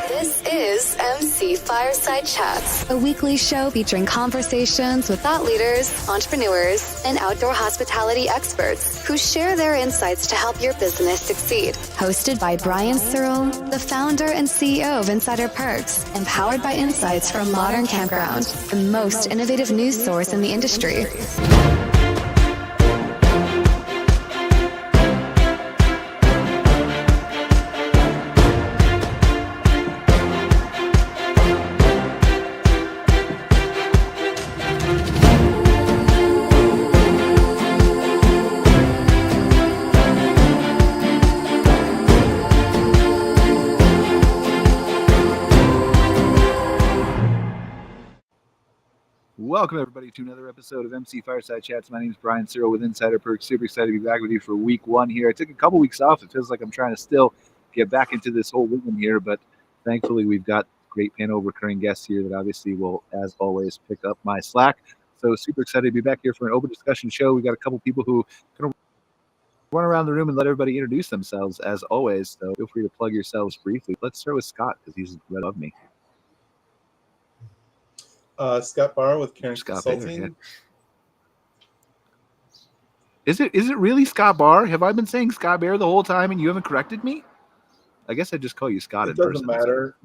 This is MC Fireside Chats, a weekly show featuring conversations with thought leaders, entrepreneurs, and outdoor hospitality experts who share their insights to help your business succeed. Hosted by Brian Searl, the founder and CEO of Insider Perks, and powered by insights from Modern Campground, the most innovative news source in the industry. Welcome, everybody, to another episode of MC Fireside Chats. My name is Brian Searl with Insider Perks. Super excited to be back with you for week one here. I took a couple weeks off. It feels like I'm trying to still get back into this whole rhythm here, but thankfully we've got great panel recurring guests here that obviously will, as always, pick up my slack. So super excited to be back here for an open discussion show. We got a couple people who kind of run around the room and let everybody introduce themselves, as always. So feel free to plug yourselves briefly. Let's start with Scott, because he's right above me. Scott Bahr with Cairns Scott Consulting. Bahr, yeah. Is it really Scott Bahr? Have I been saying Scott Bahr the whole time and you haven't corrected me? I guess I just call you Scott in person. It doesn't matter.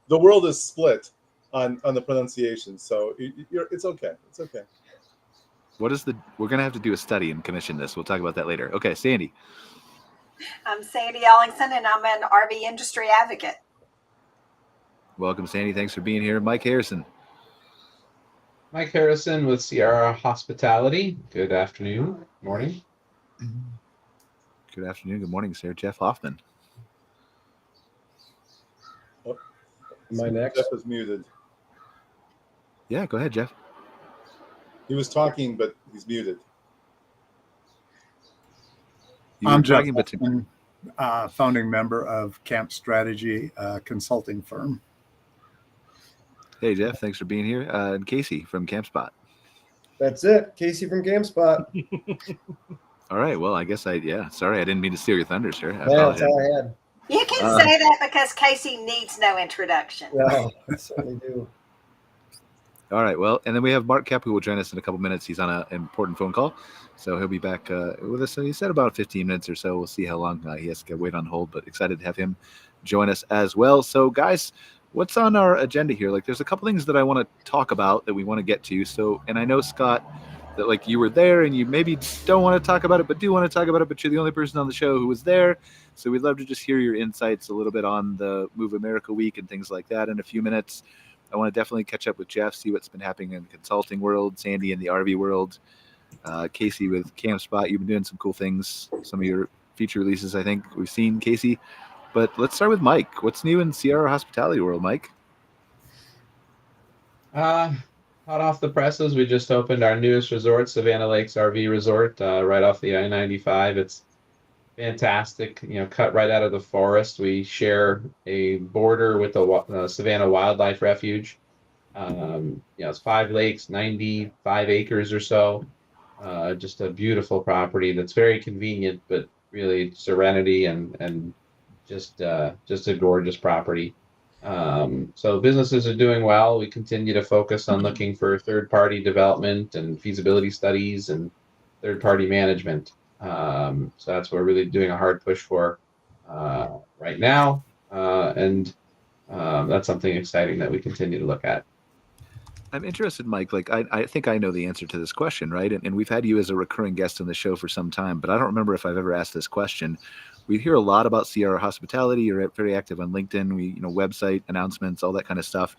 The world is split on the pronunciation, so it's okay. It's okay. We're gonna have to do a study and commission this. We'll talk about that later. Okay, Sandy. I'm Sandy Ellingson, and I'm an RV industry advocate. Welcome, Sandy. Thanks for being here. Mike Harrison. Mike Harrison with Sierra Hospitality. Good afternoon, morning. Good afternoon, good morning, sir. Jeff Hoffman. Oh, am I next? Jeff is muted. Yeah, go ahead, Jeff. He was talking, but he's muted. I'm Jeff Hoffman, founding member of Camp Strategy consulting firm. Hey, Jeff, thanks for being here. And Casey from CampSpot. That's it. Casey from CampSpot. All right. Well, I guess sorry, I didn't mean to steal your thunder, sir. That's all I had. You can say that because Casey needs no introduction. No, I certainly do. All right. Well, and then we have Mark Koep, who will join us in a couple minutes. He's on an important phone call, so he'll be back with us. He said about 15 minutes or so. We'll see how long he has to wait on hold, but excited to have him join us as well. So, guys, what's on our agenda here? Like, there's a couple things that I want to talk about that we want to get to. So, and I know, Scott, that like you were there and you maybe don't want to talk about it, but do want to talk about it, but you're the only person on the show who was there. So we'd love to just hear your insights a little bit on the Move America Week and things like that in a few minutes. I want to definitely catch up with Jeff, see what's been happening in the consulting world, Sandy in the RV world, Casey with CampSpot. You've been doing some cool things. Some of your feature releases, I think we've seen, Casey. But let's start with Mike. What's new in Sierra Hospitality world, Mike? Hot off the presses, we just opened our newest resort, Savannah Lakes RV Resort, right off the I-95. It's fantastic, cut right out of the forest. We share a border with the Savannah Wildlife Refuge. It's 5 lakes, 95 acres or so. Just a beautiful property that's very convenient, but really serenity and just a gorgeous property. So businesses are doing well. We continue to focus on looking for third-party development and feasibility studies and third-party management. So that's what we're really doing a hard push for right now. And that's something exciting that we continue to look at. I'm interested, Mike. Like, I think I know the answer to this question, right? And we've had you as a recurring guest on the show for some time, but I don't remember if I've ever asked this question. We hear a lot about Sierra Hospitality. You're very active on LinkedIn. Website announcements, all that kind of stuff.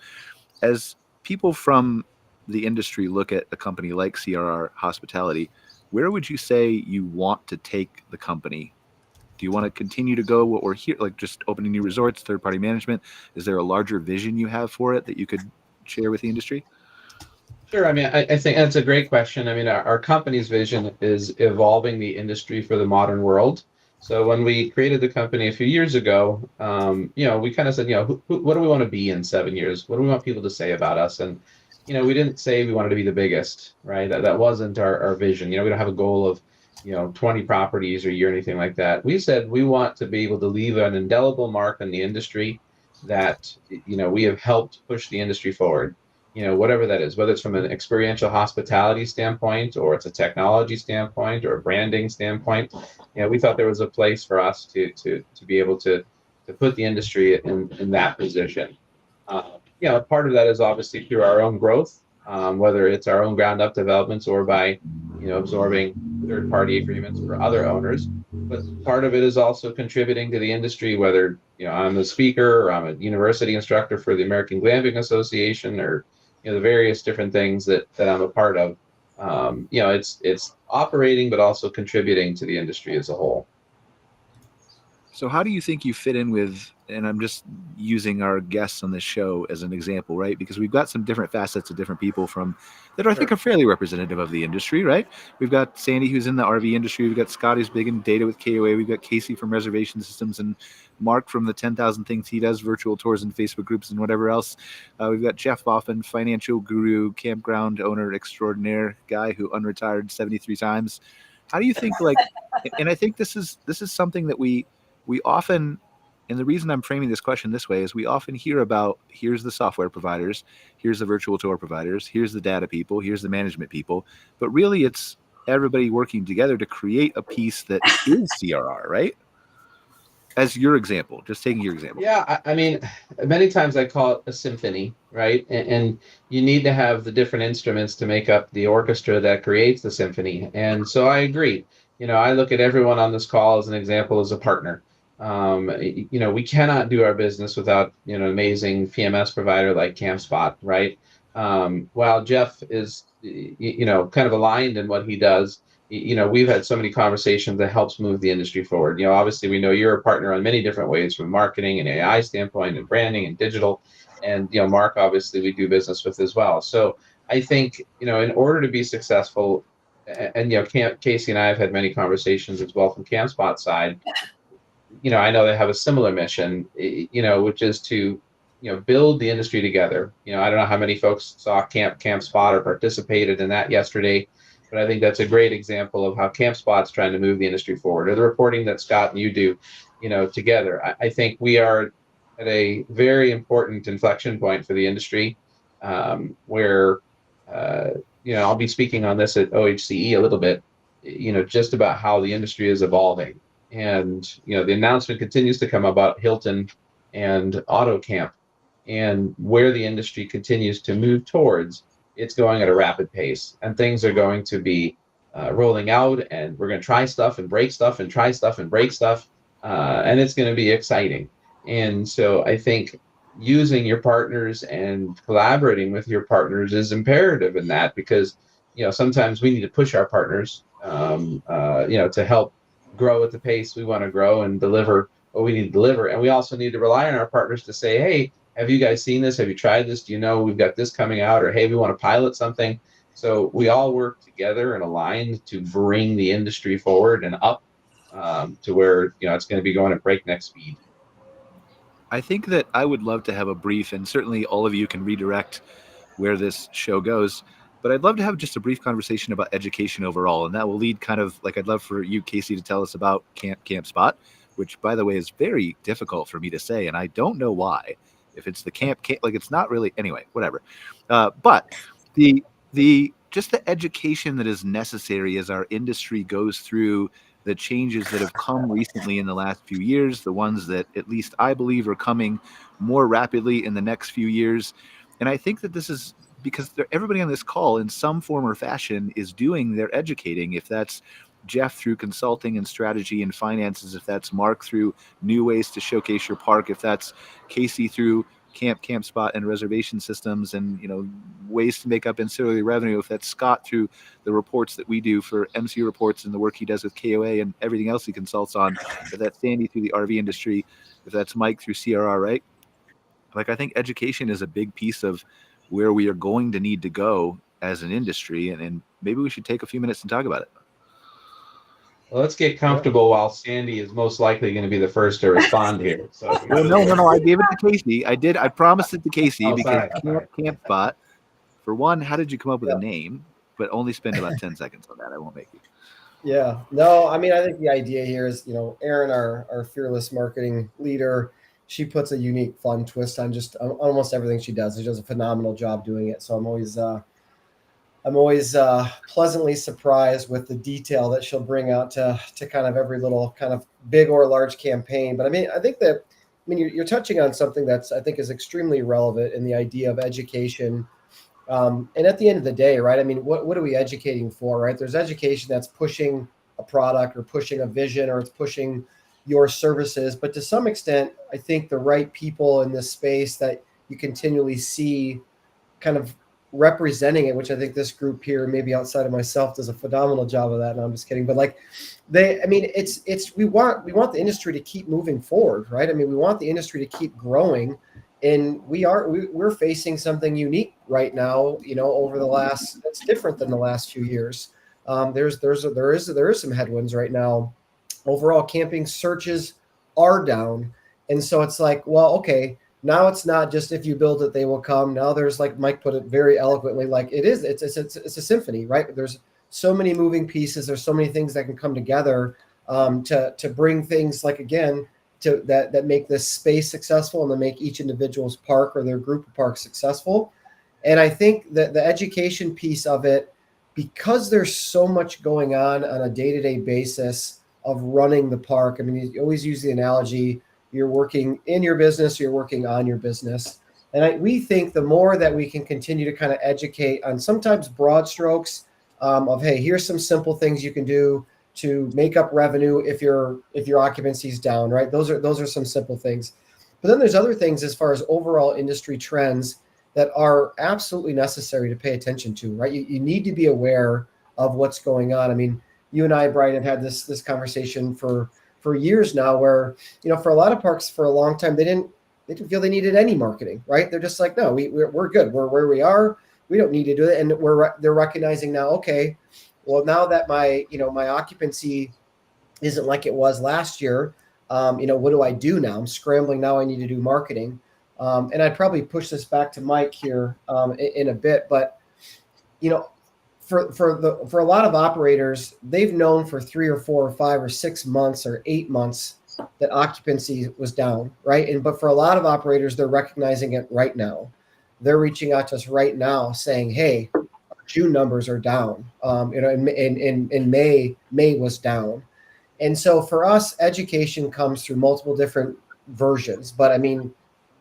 As people from the industry look at a company like Sierra Hospitality, where would you say you want to take the company? Do you want to continue to go what we're here, like just opening new resorts, third-party management? Is there a larger vision you have for it that you could share with the industry? Sure. I mean, I think that's a great question. I mean, our company's vision is evolving the industry for the modern world. So when we created the company a few years ago, we kind of said, what do we want to be in 7 years? What do we want people to say about us? And, we didn't say we wanted to be the biggest, right? That wasn't our vision. We don't have a goal of 20 properties a year or anything like that. We said we want to be able to leave an indelible mark on the industry that, we have helped push the industry forward, whatever that is, whether it's from an experiential hospitality standpoint, or it's a technology standpoint, or a branding standpoint. We thought there was a place for us to be able to put the industry in that position. Part of that is obviously through our own growth, whether it's our own ground up developments or by, absorbing third-party agreements for other owners. But part of it is also contributing to the industry, whether, I'm a speaker or I'm a university instructor for the American Glamping Association, or, the various different things that I'm a part of. It's operating, but also contributing to the industry as a whole. So how do you think you fit in with, and I'm just using our guests on this show as an example, right? Because we've got some different facets of different people that I think are fairly representative of the industry, right? We've got Sandy, who's in the RV industry. We've got Scott, who's big in data with KOA. We've got Casey from reservation systems, and Mark from the 10,000 things he does, virtual tours and Facebook groups and whatever else. We've got Jeff Hoffman, financial guru, campground owner extraordinaire, guy who unretired 73 times. How do you think, and I think this is something that we often, and the reason I'm framing this question this way is we often hear about, here's the software providers, here's the virtual tour providers, here's the data people, here's the management people, but really it's everybody working together to create a piece that is CRR, right? As your example, just taking your example. Yeah, I mean, many times I call it a symphony, right? And you need to have the different instruments to make up the orchestra that creates the symphony. And so I agree. I look at everyone on this call as an example, as a partner. We cannot do our business without, an amazing PMS provider like CampSpot, right? While Jeff is, kind of aligned in what he does, we've had so many conversations that helps move the industry forward. Obviously we know you're a partner on many different ways, from marketing and AI standpoint and branding and digital. And, Mark, obviously we do business with as well. So I think, in order to be successful, and, Casey and I have had many conversations as well from CampSpot's side. I know they have a similar mission, which is to, build the industry together. I don't know how many folks saw CampSpot or participated in that yesterday, but I think that's a great example of how CampSpot's trying to move the industry forward, or the reporting that Scott and you do, together. I think we are at a very important inflection point for the industry, where, I'll be speaking on this at OHCE a little bit, just about how the industry is evolving. And, the announcement continues to come about Hilton and AutoCamp, and where the industry continues to move towards. It's going at a rapid pace, and things are going to be rolling out, and we're going to try stuff and break stuff and try stuff and break stuff. And it's going to be exciting. And so I think using your partners and collaborating with your partners is imperative in that, because, sometimes we need to push our partners, to help grow at the pace we want to grow and deliver what we need to deliver. And we also need to rely on our partners to say, hey, have you guys seen this? Have you tried this? Do you know we've got this coming out? Or, hey, we want to pilot something. So we all work together and aligned to bring the industry forward and up to where, it's going to be going at breakneck speed. I think that I would love to have a brief, and certainly all of you can redirect where this show goes, but I'd love to have just a brief conversation about education overall. And that will lead kind of I'd love for you, Casey, to tell us about CampSpot, which, by the way, is very difficult for me to say. And I don't know why. If it's the camp, it's not really, anyway, whatever. But just the education that is necessary as our industry goes through the changes that have come recently in the last few years, the ones that at least I believe are coming more rapidly in the next few years. And I think that this is because everybody on this call in some form or fashion is doing their educating. If that's Jeff through consulting and strategy and finances, if that's Mark through new ways to showcase your park, if that's Casey through CampSpot and reservation systems and ways to make up ancillary revenue, if that's Scott through the reports that we do for MC reports and the work he does with KOA and everything else he consults on, if that's Sandy through the RV industry, if that's Mike through CRR, right? I think education is a big piece of where we are going to need to go as an industry, and maybe we should take a few minutes and talk about it. Well, let's get comfortable while Sandy is most likely going to be the first to respond here. So well, no, I gave it to Casey. I promised it to Casey because sorry. CampSpot, for one, how did you come up with a name? but only spend about 10 seconds on that. I won't make you. Yeah. No, I mean, I think the idea here is, Erin, our fearless marketing leader, she puts a unique, fun twist on just almost everything she does. She does a phenomenal job doing it. So I'm always pleasantly surprised with the detail that she'll bring out to kind of every little kind of big or large campaign. But I think you're touching on something that's, I think, is extremely relevant in the idea of education. And at the end of the day, right? I mean, what are we educating for, right? There's education that's pushing a product or pushing a vision, or it's pushing your services. But to some extent, I think the right people in this space that you continually see kind of representing it, which I think this group here, maybe outside of myself, does a phenomenal job of that. No, I'm just kidding. But like we want the industry to keep moving forward, right? I mean, we want the industry to keep growing. And we're facing something unique right now, over the that's different than the last few years. There is some headwinds right now. Overall camping searches are down. And so it's like, well, okay, now it's not just if you build it, they will come. Now there's, like Mike put it very eloquently, like it's a symphony, right? There's so many moving pieces. There's so many things that can come together to bring things like, again, that make this space successful and to make each individual's park or their group of parks successful. And I think that the education piece of it, because there's so much going on a day-to-day basis of running the park. I mean, you always use the analogy, you're working in your business, you're working on your business. And we think the more that we can continue to kind of educate on sometimes broad strokes of, hey, here's some simple things you can do to make up revenue if your occupancy is down, right? Those are some simple things. But then there's other things as far as overall industry trends that are absolutely necessary to pay attention to, right? You need to be aware of what's going on. I mean, you and I, Brian, have had this conversation for years now where, for a lot of parks for a long time, they didn't feel they needed any marketing, right? They're just like, no, we're good. We're where we are. We don't need to do it. And they're recognizing now, okay, well, now that my occupancy isn't like it was last year, what do I do now? I'm scrambling now. I need to do marketing. And I'd probably push this back to Mike here in a bit, but for a lot of operators, they've known for 3 or 4 or 5 or 6 months or 8 months that occupancy was down, right? But for a lot of operators, they're recognizing it right now. They're reaching out to us right now saying, hey, June numbers are down. In May was down. And so for us, education comes through multiple different versions. But I mean,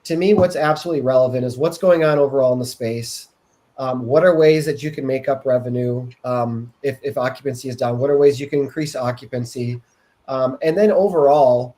to me, what's absolutely relevant is what's going on overall in the space. What are ways that you can make up revenue if occupancy is down? What are ways you can increase occupancy? And then overall,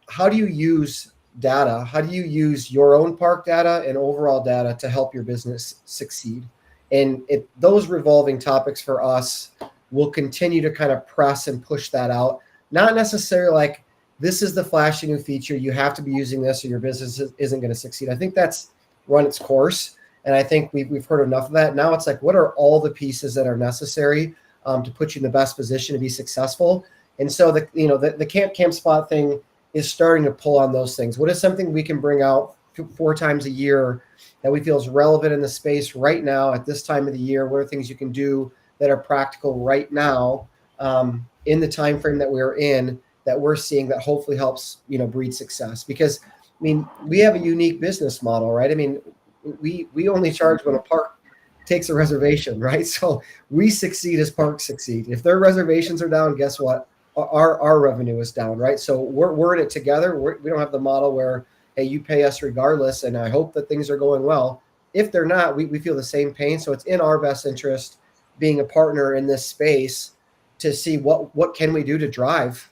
how do you use data? How do you use your own park data and overall data to help your business succeed? And those revolving topics for us will continue to kind of press and push that out. Not necessarily like, this is the flashy new feature, you have to be using this or your business isn't going to succeed. I think that's run its course. And I think we've heard enough of that. Now it's like, what are all the pieces that are necessary to put you in the best position to be successful? And so the camp spot thing is starting to pull on those things. What is something we can bring out 4 times a year that we feel is relevant in the space right now at this time of the year? What are things you can do that are practical right now in the time frame that we're in, that we're seeing that hopefully helps breed success? Because I mean, we have a unique business model, right? I mean, we only charge when a park takes a reservation, right? So we succeed as parks succeed. If their reservations are down, guess what? Our revenue is down, right? So we're in it together. We don't have the model where, hey, you pay us regardless, and I hope that things are going well. If they're not, we feel the same pain. So it's in our best interest, being a partner in this space, to see what can we do to drive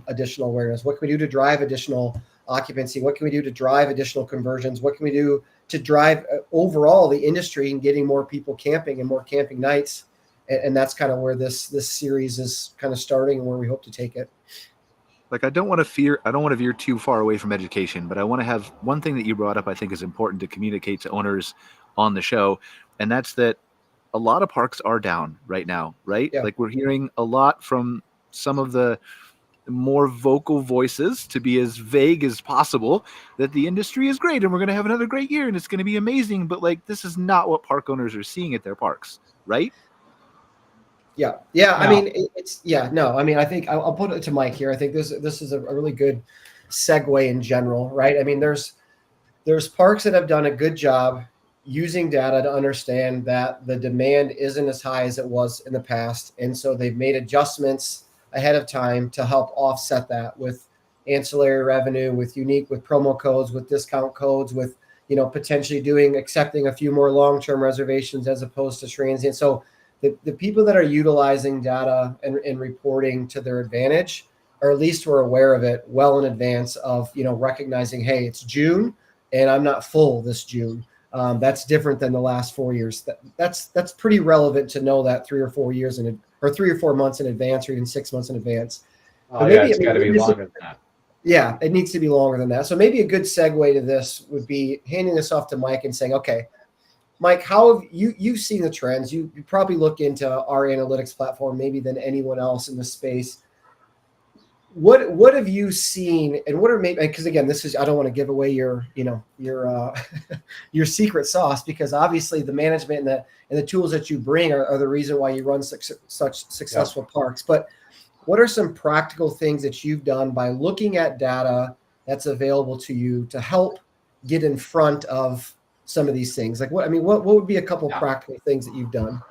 additional awareness? What can we do to drive additional occupancy? What can we do to drive additional conversions? What can we do to drive overall the industry and getting more people camping and more camping nights? And that's kind of where this series is kind of starting and where we hope to take it. Like, I don't want to veer too far away from education, but I want to have one thing that you brought up I think is important to communicate to owners on the show, and that's that a lot of parks are down right now, right? Yeah. Like, we're hearing a lot from some of the more vocal voices, to be as vague as possible, that the industry is great and we're going to have another great year and it's going to be amazing. But like, this is not what park owners are seeing at their parks, right? Yeah. No. I mean, no. I mean, I think I'll put it to Mike here. I think this is a really good segue in general, right? I mean, there's parks that have done a good job using data to understand that the demand isn't as high as it was in the past, and so they've made adjustments ahead of time to help offset that with ancillary revenue, with promo codes, with discount codes, with potentially accepting a few more long-term reservations as opposed to transient. So the people that are utilizing data and reporting to their advantage, or at least were aware of it well in advance of recognizing, hey, it's June and I'm not full this June. That's different than the last 4 years. That's pretty relevant to know that 3 or 4 years or 3 or 4 months in advance, or even 6 months in advance. Oh, yeah, it's got to be longer than that. Yeah, it needs to be longer than that. So maybe a good segue to this would be handing this off to Mike and saying, okay, Mike, how have you've seen the trends? You probably look into our analytics platform maybe than anyone else in the space. What have you seen, and what are maybe, because again, I don't want to give away your your secret sauce, because obviously the management and the tools that you bring are the reason why you run such successful parks. But what are some practical things that you've done by looking at data that's available to you to help get in front of some of these things? Like what would be a couple practical things that you've done?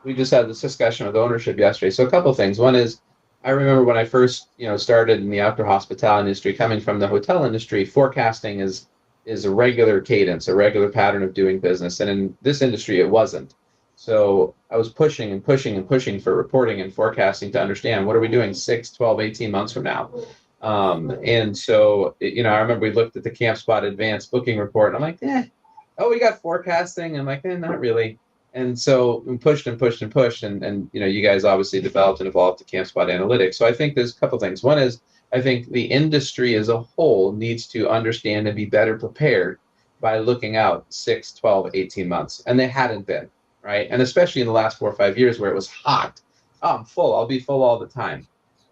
We just had this discussion with ownership yesterday. So a couple of things. One is, I remember when I first, started in the outdoor hospitality industry, coming from the hotel industry, forecasting is a regular cadence, a regular pattern of doing business. And in this industry, it wasn't. So I was pushing and pushing and pushing for reporting and forecasting to understand, what are we doing 6, 12, 18 months from now? And so, I remember we looked at the CampSpot advanced booking report, and I'm like, we got forecasting. I'm like, not really. And so we pushed and pushed and pushed, and you guys obviously developed and evolved to CampSpot analytics. So I think there's a couple things. One is, I think the industry as a whole needs to understand and be better prepared by looking out 6, 12, 18 months. And they hadn't been, right? And especially in the last 4 or 5 years where it was hot. Oh, I'm full. I'll be full all the time.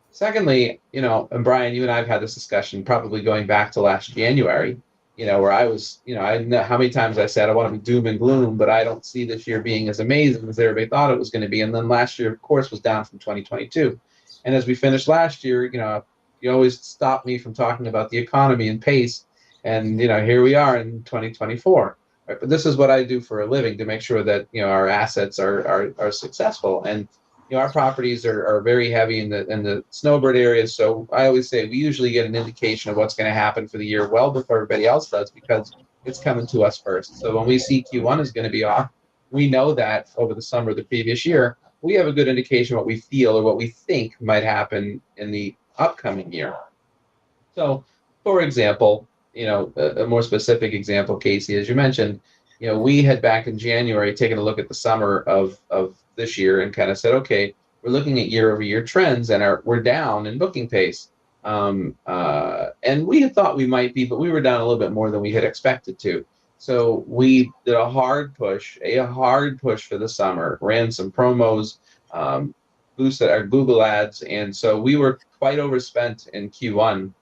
Secondly, and Brian, you and I have had this discussion probably going back to last January, where I was, I know how many times I said I want to be doom and gloom, but I don't see this year being as amazing as everybody thought it was going to be. And then last year, of course, was down from 2022. And as we finished last year, you always stop me from talking about the economy and pace. And, here we are in 2024. Right? But this is what I do for a living, to make sure that, our assets are successful. And, our properties are very heavy in the snowbird areas. So I always say we usually get an indication of what's going to happen for the year well before everybody else does, because it's coming to us first. So when we see Q1 is going to be off, we know that over the summer of the previous year, we have a good indication what we feel or what we think might happen in the upcoming year. So, for example, a more specific example, Casey, as you mentioned, we had back in January taken a look at the summer of this year and kind of said, okay, we're looking at year-over-year trends, and we're down in booking pace. And we had thought we might be, but we were down a little bit more than we had expected to. So we did a hard push for the summer, ran some promos, boosted our Google ads, and so we were quite overspent in Q1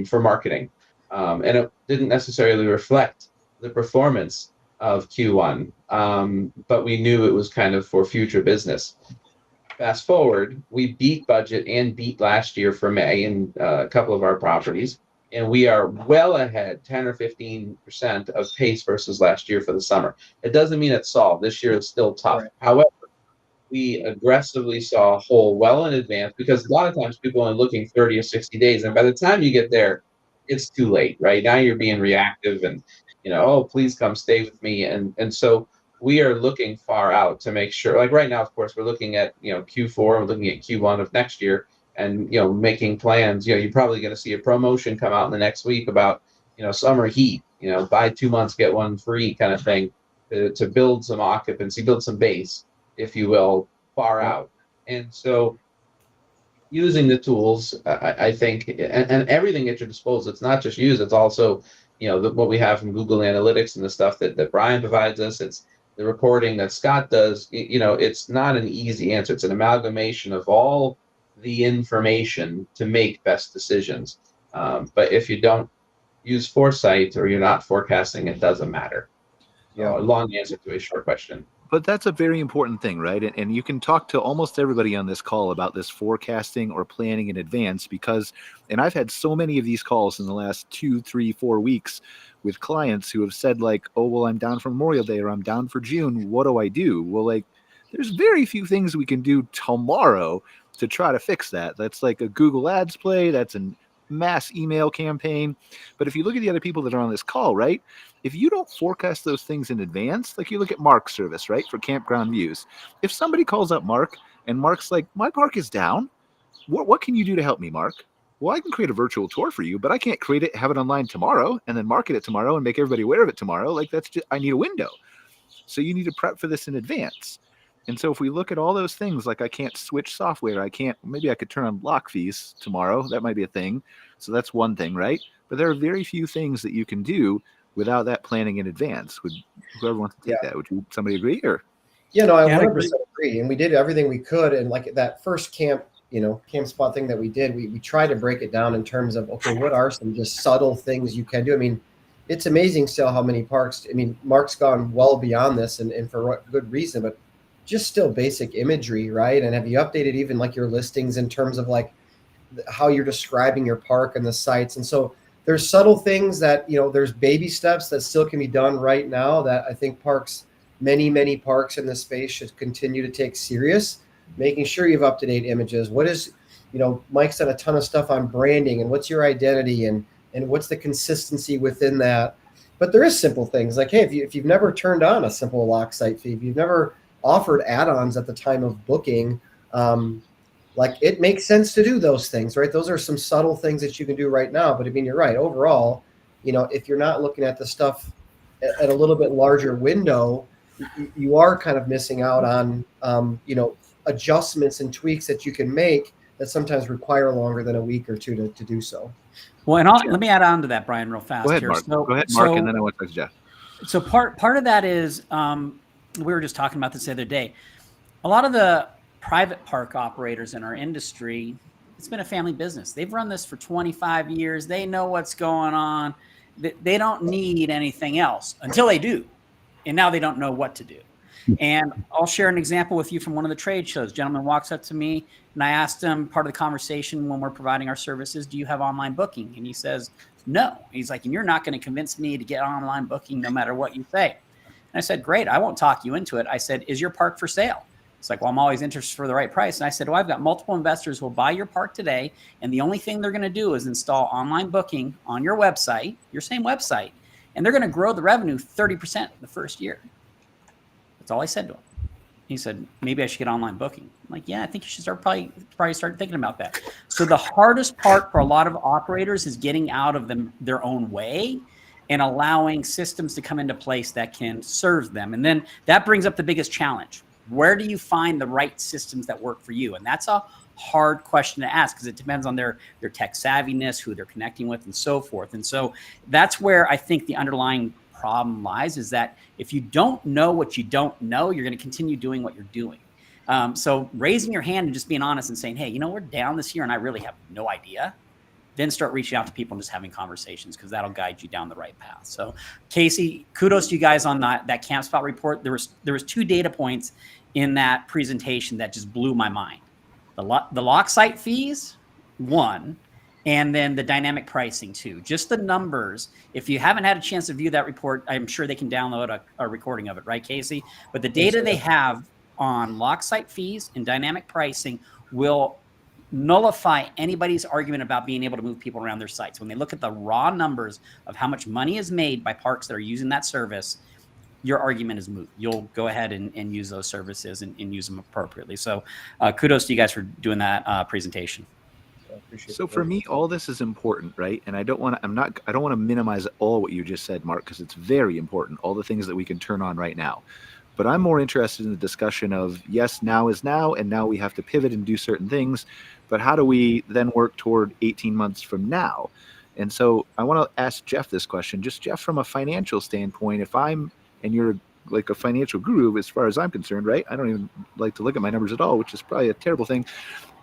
for marketing. And it didn't necessarily reflect the performance of Q1, but we knew it was kind of for future business. Fast forward, we beat budget and beat last year for May in a couple of our properties, and we are well ahead, 10 or 15% of pace versus last year for the summer. It doesn't mean it's solved. This year is still tough. Right. However, we aggressively saw a hole well in advance, because a lot of times people are looking 30 or 60 days, and by the time you get there, it's too late, right? Now you're being reactive and, please come stay with me. And so we are looking far out to make sure, like right now, of course, we're looking at, Q4, we're looking at Q1 of next year, and, making plans. You're probably going to see a promotion come out in the next week about, summer heat, buy 2 months, get one free kind of thing, to build some occupancy, build some base, if you will, far out. And so using the tools, I think, and everything at your disposal, it's not just use, it's also, what we have from Google Analytics and the stuff that Brian provides us. It's the reporting that Scott does. It's not an easy answer. It's an amalgamation of all the information to make best decisions. But if you don't use foresight or you're not forecasting, it doesn't matter. A long answer to a short question. But that's a very important thing, right? And you can talk to almost everybody on this call about this forecasting or planning in advance because, and I've had so many of these calls in the last 2, 3, 4 weeks with clients who have said like, oh, well, I'm down for Memorial Day or I'm down for June. What do I do? Well, like, there's very few things we can do tomorrow to try to fix that. That's like a Google Ads play. That's a mass email campaign. But if you look at the other people that are on this call, right? If you don't forecast those things in advance, like you look at Mark's service, right? For campground views. If somebody calls up Mark and Mark's like, my park is down. What can you do to help me, Mark? Well, I can create a virtual tour for you, but I can't create it, have it online tomorrow and then market it tomorrow and make everybody aware of it tomorrow. Like that's just, I need a window. So you need to prep for this in advance. And so if we look at all those things, like I can't switch software, maybe I could turn on lock fees tomorrow. That might be a thing. So that's one thing, right? But there are very few things that you can do without that planning in advance. Would whoever wants to take that, would somebody agree or? Yeah, no, I 100% agree. And we did everything we could. And like that first camp spot thing that we did, we tried to break it down in terms of, okay, what are some just subtle things you can do? I mean, it's amazing still how many parks, I mean, Mark's gone well beyond this and for what good reason, but just still basic imagery, right? And have you updated even like your listings in terms of like how you're describing your park and the sites? And so there's subtle things that, there's baby steps that still can be done right now that I think many parks in this space should continue to take serious, making sure you have up-to-date images. What is, Mike's done a ton of stuff on branding and what's your identity and what's the consistency within that. But there is simple things like, hey, if you've never turned on a simple lock site fee, if you've never offered add-ons at the time of booking, like it makes sense to do those things, right? Those are some subtle things that you can do right now. But I mean, you're right. Overall, if you're not looking at the stuff at a little bit larger window, you are kind of missing out on, adjustments and tweaks that you can make that sometimes require longer than a week or two to do so. Well, and let me add on to that, Brian, real fast. Go ahead, here. Mark. Go ahead, Mark, and then I want to talk to Jeff. So part of that is, we were just talking about this the other day. A lot of the private park operators in our industry, it's been a family business. They've run this for 25 years. They know what's going on. They don't need anything else until they do. And now they don't know what to do. And I'll share an example with you from one of the trade shows. A gentleman walks up to me and I asked him, part of the conversation when we're providing our services, do you have online booking? And he says, no. He's like, and you're not going to convince me to get online booking no matter what you say. And I said, great, I won't talk you into it. I said, is your park for sale? It's like, well, I'm always interested for the right price. And I said, well, I've got multiple investors who will buy your park today. And the only thing they're going to do is install online booking on your website, your same website. And they're going to grow the revenue 30% the first year. That's all I said to him. He said, maybe I should get online booking. I'm like, yeah, I think you should probably start thinking about that. So the hardest part for a lot of operators is getting out of their own way and allowing systems to come into place that can serve them. And then that brings up the biggest challenge. Where do you find the right systems that work for you? And that's a hard question to ask because it depends on their tech savviness, who they're connecting with, and so forth. And so that's where I think the underlying problem lies, is that if you don't know what you don't know, you're going to continue doing what you're doing. So raising your hand and just being honest and saying, hey, we're down this year and I really have no idea. Then start reaching out to people and just having conversations because that'll guide you down the right path. So Casey, kudos to you guys on that camp spot report. There was 2 data points in that presentation that just blew my mind. The lock site fees, 1, and then the dynamic pricing, 2. Just the numbers. If you haven't had a chance to view that report, I'm sure they can download a recording of it, right, Casey? But the data they have on lock site fees and dynamic pricing will nullify anybody's argument about being able to move people around their sites. When they look at the raw numbers of how much money is made by parks that are using that service, your argument is moot. You'll go ahead and use those services and use them appropriately. So kudos to you guys for doing that presentation. So for me, all this is important, right? And I don't want to minimize all what you just said, Mark, because it's very important, all the things that we can turn on right now. But I'm more interested in the discussion of, yes, now is now, and now we have to pivot and do certain things. But how do we then work toward 18 months from now? And so I want to ask Jeff this question, just Jeff, from a financial standpoint, and you're like a financial guru as far as I'm concerned, right? I don't even like to look at my numbers at all, which is probably a terrible thing,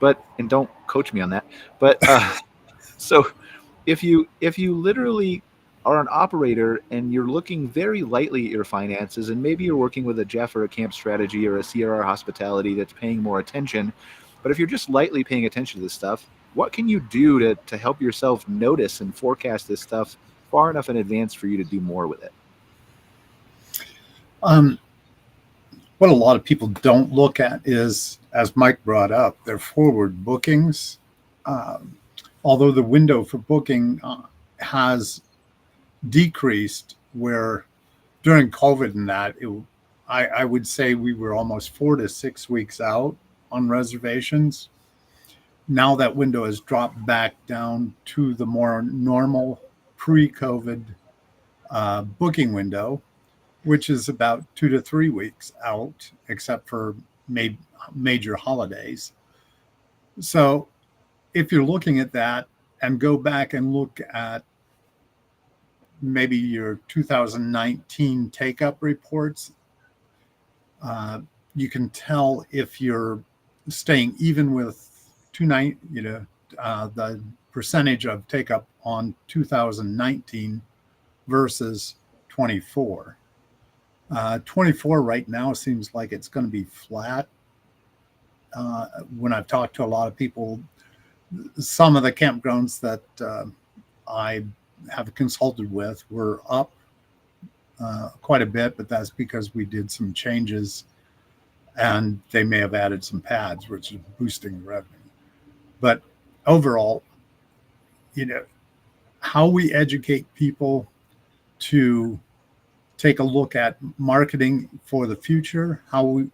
and don't coach me on that. But so if you literally are an operator and you're looking very lightly at your finances, and maybe you're working with a Jeff or a Camp Strategy or a CRR Hospitality that's paying more attention, but if you're just lightly paying attention to this stuff, what can you do to help yourself notice and forecast this stuff far enough in advance for you to do more with it? What a lot of people don't look at is, as Mike brought up, their forward bookings. Although the window for booking has decreased, where during COVID and that, I would say we were almost 4 to 6 weeks out on reservations. Now that window has dropped back down to the more normal pre-COVID booking window, which is about 2 to 3 weeks out, except for major holidays. So if you're looking at that and go back and look at maybe your 2019 take-up reports, you can tell if you're staying even with the percentage of take-up on 2019 versus 24. 24 right now seems like it's going to be flat. When I've talked to a lot of people, some of the campgrounds that I have consulted with were up quite a bit, but that's because we did some changes and they may have added some pads, which is boosting the revenue. But overall, how we educate people to take a look at marketing for the future, how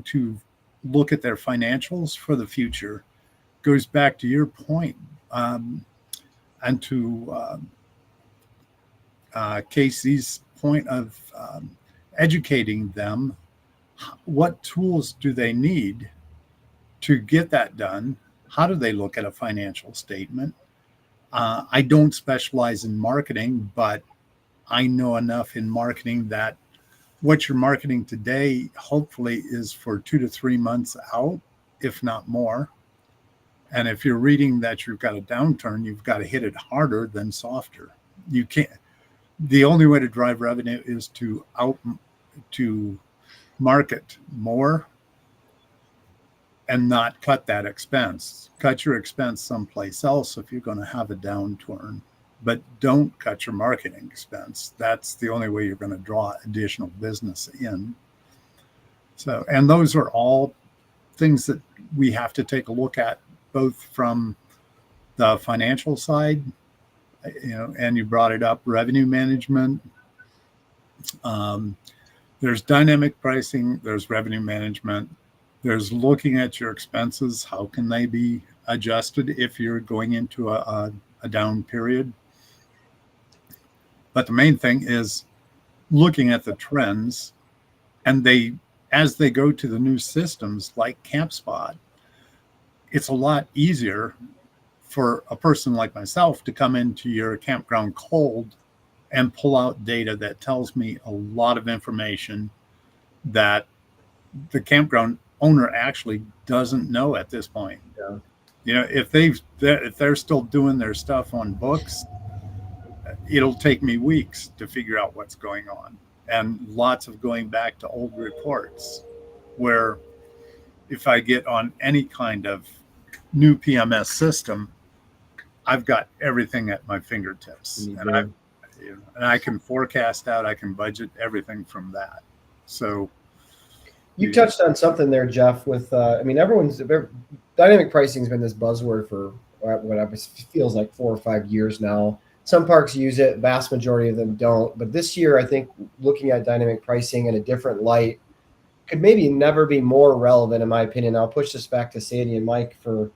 to look at their financials for the future, goes back to your point, and to Casey's point of educating them. What tools do they need to get that done? How do they look at a financial statement? I don't specialize in marketing, but I know enough in marketing that what you're marketing today hopefully is for 2 to 3 months out, if not more. And if you're reading that you've got a downturn, you've got to hit it harder than softer. You can't. The only way to drive revenue is to market more and not cut that expense. Cut your expense someplace else if you're going to have a downturn, but don't cut your marketing expense. That's the only way you're going to draw additional business in. So, and those are all things that we have to take a look at, both from the financial side, and you brought it up, revenue management. There's dynamic pricing, there's revenue management, there's looking at your expenses. How can they be adjusted if you're going into a down period? But the main thing is looking at the trends, and as they go to the new systems like CampSpot, it's a lot easier for a person like myself to come into your campground cold and pull out data that tells me a lot of information that the campground owner actually doesn't know at this point. Yeah. If they're still doing their stuff on books, it'll take me weeks to figure out what's going on, and lots of going back to old reports, where if I get on any kind of new PMS system, I've got everything at my fingertips, and I can forecast out, I can budget everything from that. So you touched on something there, Jeff, with, dynamic pricing has been this buzzword for whatever feels like 4 or 5 years now. Some parks use it, vast majority of them don't. But this year, I think looking at dynamic pricing in a different light could maybe never be more relevant, in my opinion. I'll push this back to Sandy and Mike for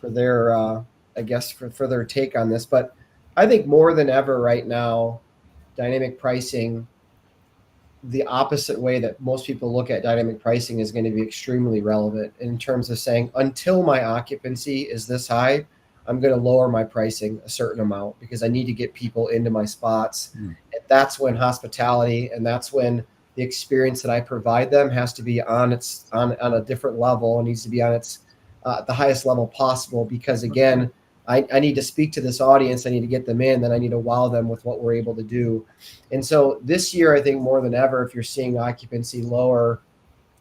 their, for their take on this. But I think more than ever right now, dynamic pricing, the opposite way that most people look at dynamic pricing, is going to be extremely relevant in terms of saying, until my occupancy is this high, I'm going to lower my pricing a certain amount because I need to get people into my spots. And that's when hospitality, and that's when the experience that I provide them has to be on a different level, and needs to be on its the highest level possible. Because again, I need to speak to this audience. I need to get them in. Then I need to wow them with what we're able to do. And so this year, I think more than ever, if you're seeing occupancy lower,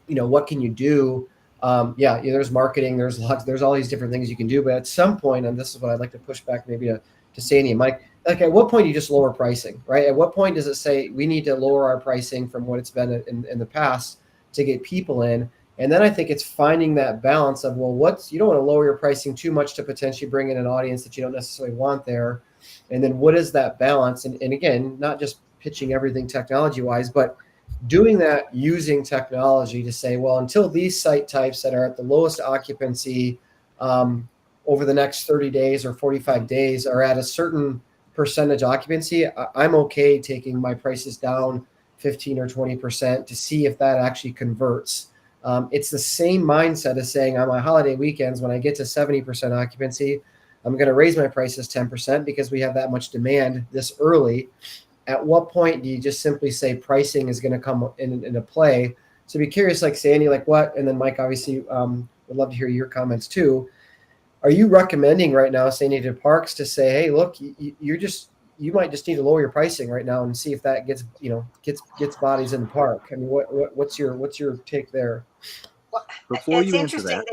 what can you do? There's marketing, there's all these different things you can do. But at some point, and this is what I'd like to push back maybe to Sandy and Mike, like at what point do you just lower pricing, right? At what point does it say we need to lower our pricing from what it's been in the past to get people in? And then I think it's finding that balance of, you don't want to lower your pricing too much to potentially bring in an audience that you don't necessarily want there. And then what is that balance? And again, not just pitching everything technology wise, but doing that using technology to say, well, until these site types that are at the lowest occupancy over the next 30 days or 45 days are at a certain percentage occupancy, I'm okay taking my prices down 15 or 20% to see if that actually converts. It's the same mindset as saying on my holiday weekends, when I get to 70% occupancy, I'm going to raise my prices 10% because we have that much demand this early. At what point do you just simply say pricing is going to come into play? So be curious, like Sandy, like what? And then Mike, obviously, would love to hear your comments too. Are you recommending right now, Sandy, to parks to say, hey, look, you might just need to lower your pricing right now and see if that gets bodies in the park? I mean, what's your take there? Well, Before it's you answer interesting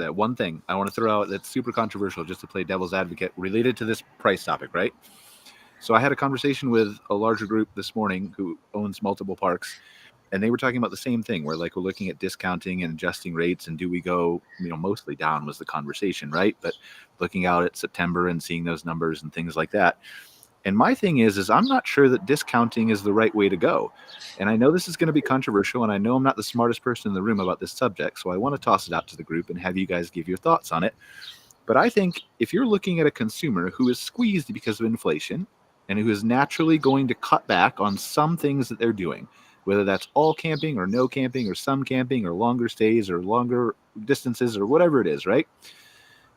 that, one thing I want to throw out that's super controversial, just to play devil's advocate, related to this price topic, right? So I had a conversation with a larger group this morning who owns multiple parks, and they were talking about the same thing, where like we're looking at discounting and adjusting rates, and do we go, mostly down was the conversation, right? But looking out at September and seeing those numbers and things like that. And my thing is I'm not sure that discounting is the right way to go. And I know this is going to be controversial, and I know I'm not the smartest person in the room about this subject, so I want to toss it out to the group and have you guys give your thoughts on it. But I think if you're looking at a consumer who is squeezed because of inflation and who is naturally going to cut back on some things that they're doing, whether that's all camping or no camping or some camping or longer stays or longer distances or whatever it is, right?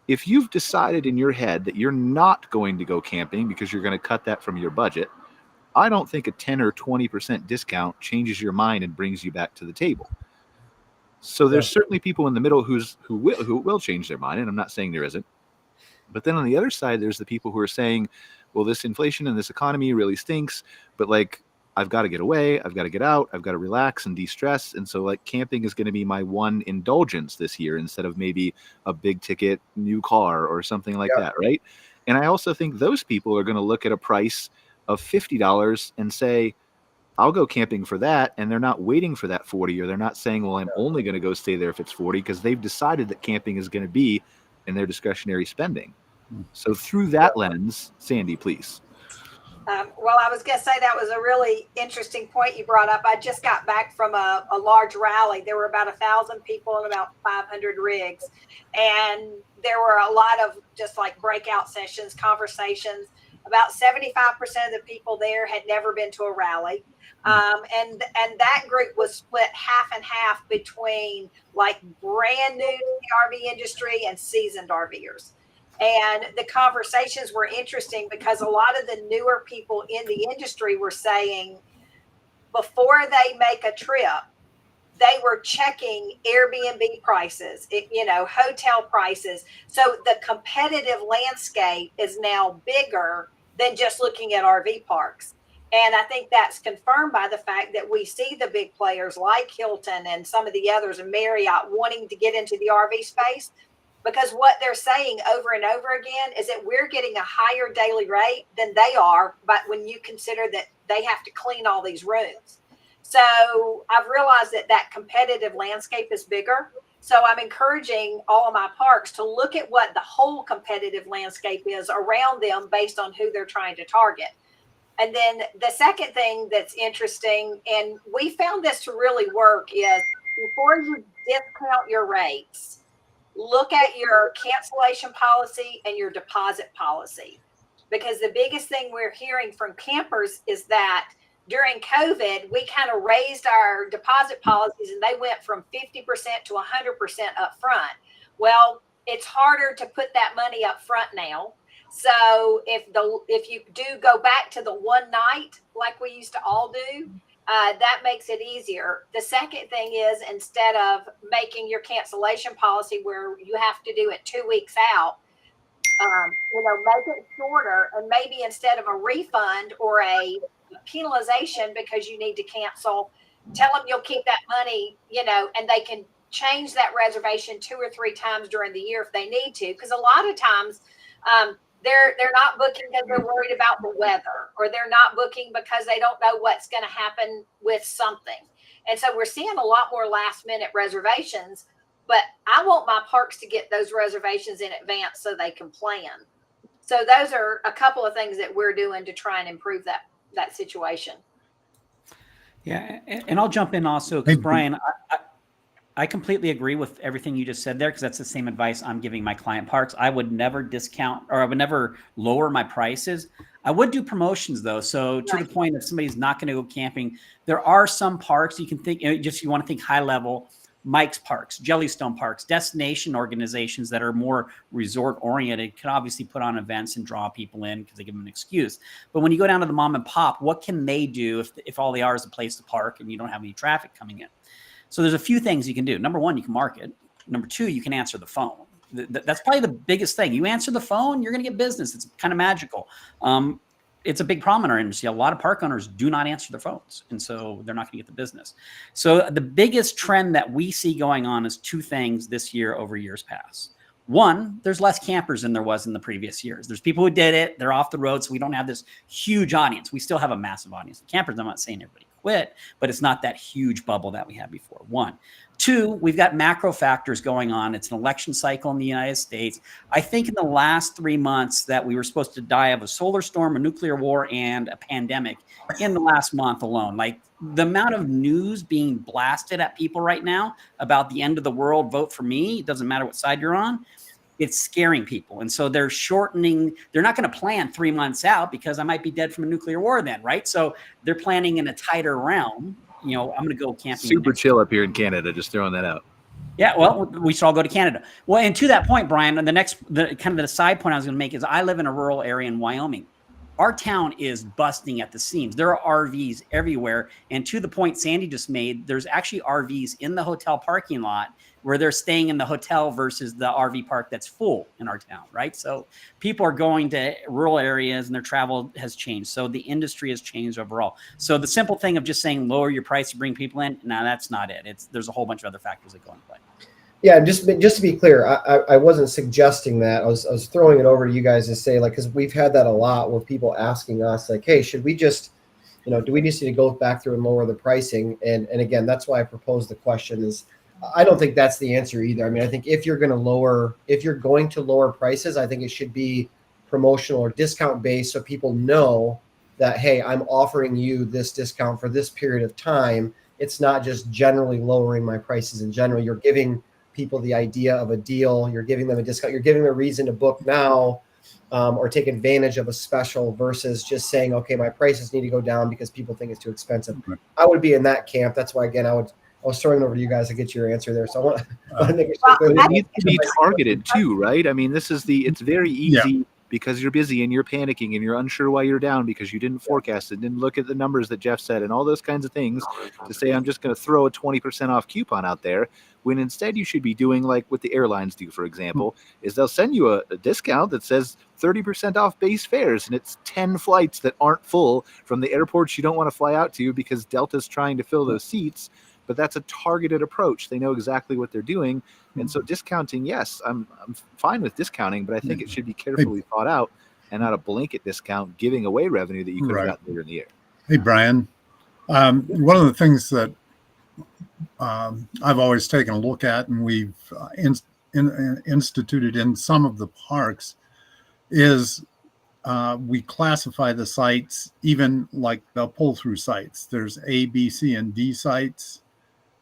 If you've decided in your head that you're not going to go camping because you're going to cut that from your budget, I don't think a 10 or 20% discount changes your mind and brings you back to the table. So there's certainly people in the middle who will change their mind, and I'm not saying there isn't. But then on the other side, there's the people who are saying, well, this inflation and this economy really stinks, but like, I've got to get away, I've got to get out, I've got to relax and de-stress. And so like camping is going to be my one indulgence this year instead of maybe a big ticket new car or something like that, right? And I also think those people are going to look at a price of $50 and say, I'll go camping for that. And they're not waiting for that 40, or they're not saying, well, I'm only going to go stay there if it's 40, because they've decided that camping is going to be in their discretionary spending. So through that lens, Sandy, please. Well, I was going to say that was a really interesting point you brought up. I just got back from a large rally. There were about 1,000 people and about 500 rigs. And there were a lot of just like breakout sessions, conversations. About 75% of the people there had never been to a rally. And that group was split half and half between like brand new to the RV industry and seasoned RVers. And the conversations were interesting because a lot of the newer people in the industry were saying before they make a trip, they were checking Airbnb prices, hotel prices. So the competitive landscape is now bigger than just looking at RV parks. And I think that's confirmed by the fact that we see the big players like Hilton and some of the others and Marriott wanting to get into the RV space. Because what they're saying over and over again is that we're getting a higher daily rate than they are, but when you consider that they have to clean all these rooms. So I've realized that competitive landscape is bigger. So I'm encouraging all of my parks to look at what the whole competitive landscape is around them based on who they're trying to target. And then the second thing that's interesting, and we found this to really work, is before you discount your rates, look at your cancellation policy and your deposit policy. Because the biggest thing we're hearing from campers is that during COVID, we kind of raised our deposit policies and they went from 50% to 100% up front. Well, it's harder to put that money up front now. So if you do go back to the one night, like we used to all do, that makes it easier. The second thing is, instead of making your cancellation policy where you have to do it 2 weeks out, Make it shorter, and maybe instead of a refund or a penalization because you need to cancel, tell them you'll keep that money, and they can change that reservation 2 or 3 times during the year if they need to. Because a lot of times they're not booking because they're worried about the weather, or they're not booking because they don't know what's going to happen with something. And so we're seeing a lot more last minute reservations, but I want my parks to get those reservations in advance so they can plan. So those are a couple of things that we're doing to try and improve that situation. Yeah, and I'll jump in also because Brian, I completely agree with everything you just said there, because that's the same advice I'm giving my client parks. I would never discount, or I would never lower my prices. I would do promotions though. So to the point, if somebody's not going to go camping, there are some parks you can think, you want to think high level. Mike's Parks, Jellystone Parks, destination organizations that are more resort oriented can obviously put on events and draw people in because they give them an excuse. But when you go down to the mom and pop, what can they do if all they are is a place to park and you don't have any traffic coming in? So there's a few things you can do. Number one, you can market. Number two, you can answer the phone. That's probably the biggest thing. You answer the phone, you're going to get business. It's kind of magical. It's a big problem in our industry. A lot of park owners do not answer their phones, and so they're not going to get the business. So the biggest trend that we see going on is 2 things this year over years past. One, there's less campers than there was in the previous years. There's people who did it. They're off the road, so we don't have this huge audience. We still have a massive audience of campers. I'm not saying everybody quit, but it's not that huge bubble that we had before. 1. 2, we've got macro factors going on. It's an election cycle in the United States. I think in the last 3 months that we were supposed to die of a solar storm, a nuclear war, and a pandemic in the last month alone. Like the amount of news being blasted at people right now about the end of the world, vote for me, it doesn't matter what side you're on, it's scaring people. And so they're shortening, they're not going to plan 3 months out because I might be dead from a nuclear war then, right? So they're planning in a tighter realm. I'm going to go camping. Super chill up here in Canada, just throwing that out. Yeah, well, we should all go to Canada. Well, and to that point, Brian, and the side point I was going to make is I live in a rural area in Wyoming. Our town is busting at the seams. There are RVs everywhere. And to the point Sandy just made, there's actually RVs in the hotel parking lot where they're staying in the hotel versus the RV park that's full in our town, right? So people are going to rural areas and their travel has changed. So the industry has changed overall. So the simple thing of just saying lower your price to bring people in, no, that's not it. There's a whole bunch of other factors that go into play. Yeah, just to be clear, I wasn't suggesting that. I was throwing it over to you guys to say, like, because we've had that a lot with people asking us, like, hey, should we just, do we just need to go back through and lower the pricing? And again, that's why I proposed the question is, I don't think that's the answer either. I mean, I think if you're going to lower prices, I think it should be promotional or discount based so people know that, hey, I'm offering you this discount for this period of time. It's not just generally lowering my prices in general. You're giving people the idea of a deal. You're giving them a discount. You're giving them a reason to book now or take advantage of a special versus just saying, okay, my prices need to go down because people think it's too expensive. I would be in that camp. That's why, again, I was throwing it over to you guys to get your answer there. So I want to make sure. It needs to be targeted too, right? I mean, it's very easy because you're busy and you're panicking and you're unsure why you're down because you didn't forecast it, didn't look at the numbers that Jeff said and all those kinds of things to say, I'm just going to throw a 20% off coupon out there, when instead you should be doing like what the airlines do, for example, is they'll send you a discount that says 30% off base fares, and it's 10 flights that aren't full from the airports you don't want to fly out to because Delta's trying to fill those seats. But that's a targeted approach. They know exactly what they're doing. And so discounting, yes, I'm fine with discounting, but I think it should be carefully thought out and not a blanket discount giving away revenue that you could have gotten later in the year. Hey, Brian, one of the things that I've always taken a look at and we've instituted in some of the parks is we classify the sites, even like the pull-through sites. There's A, B, C, and D sites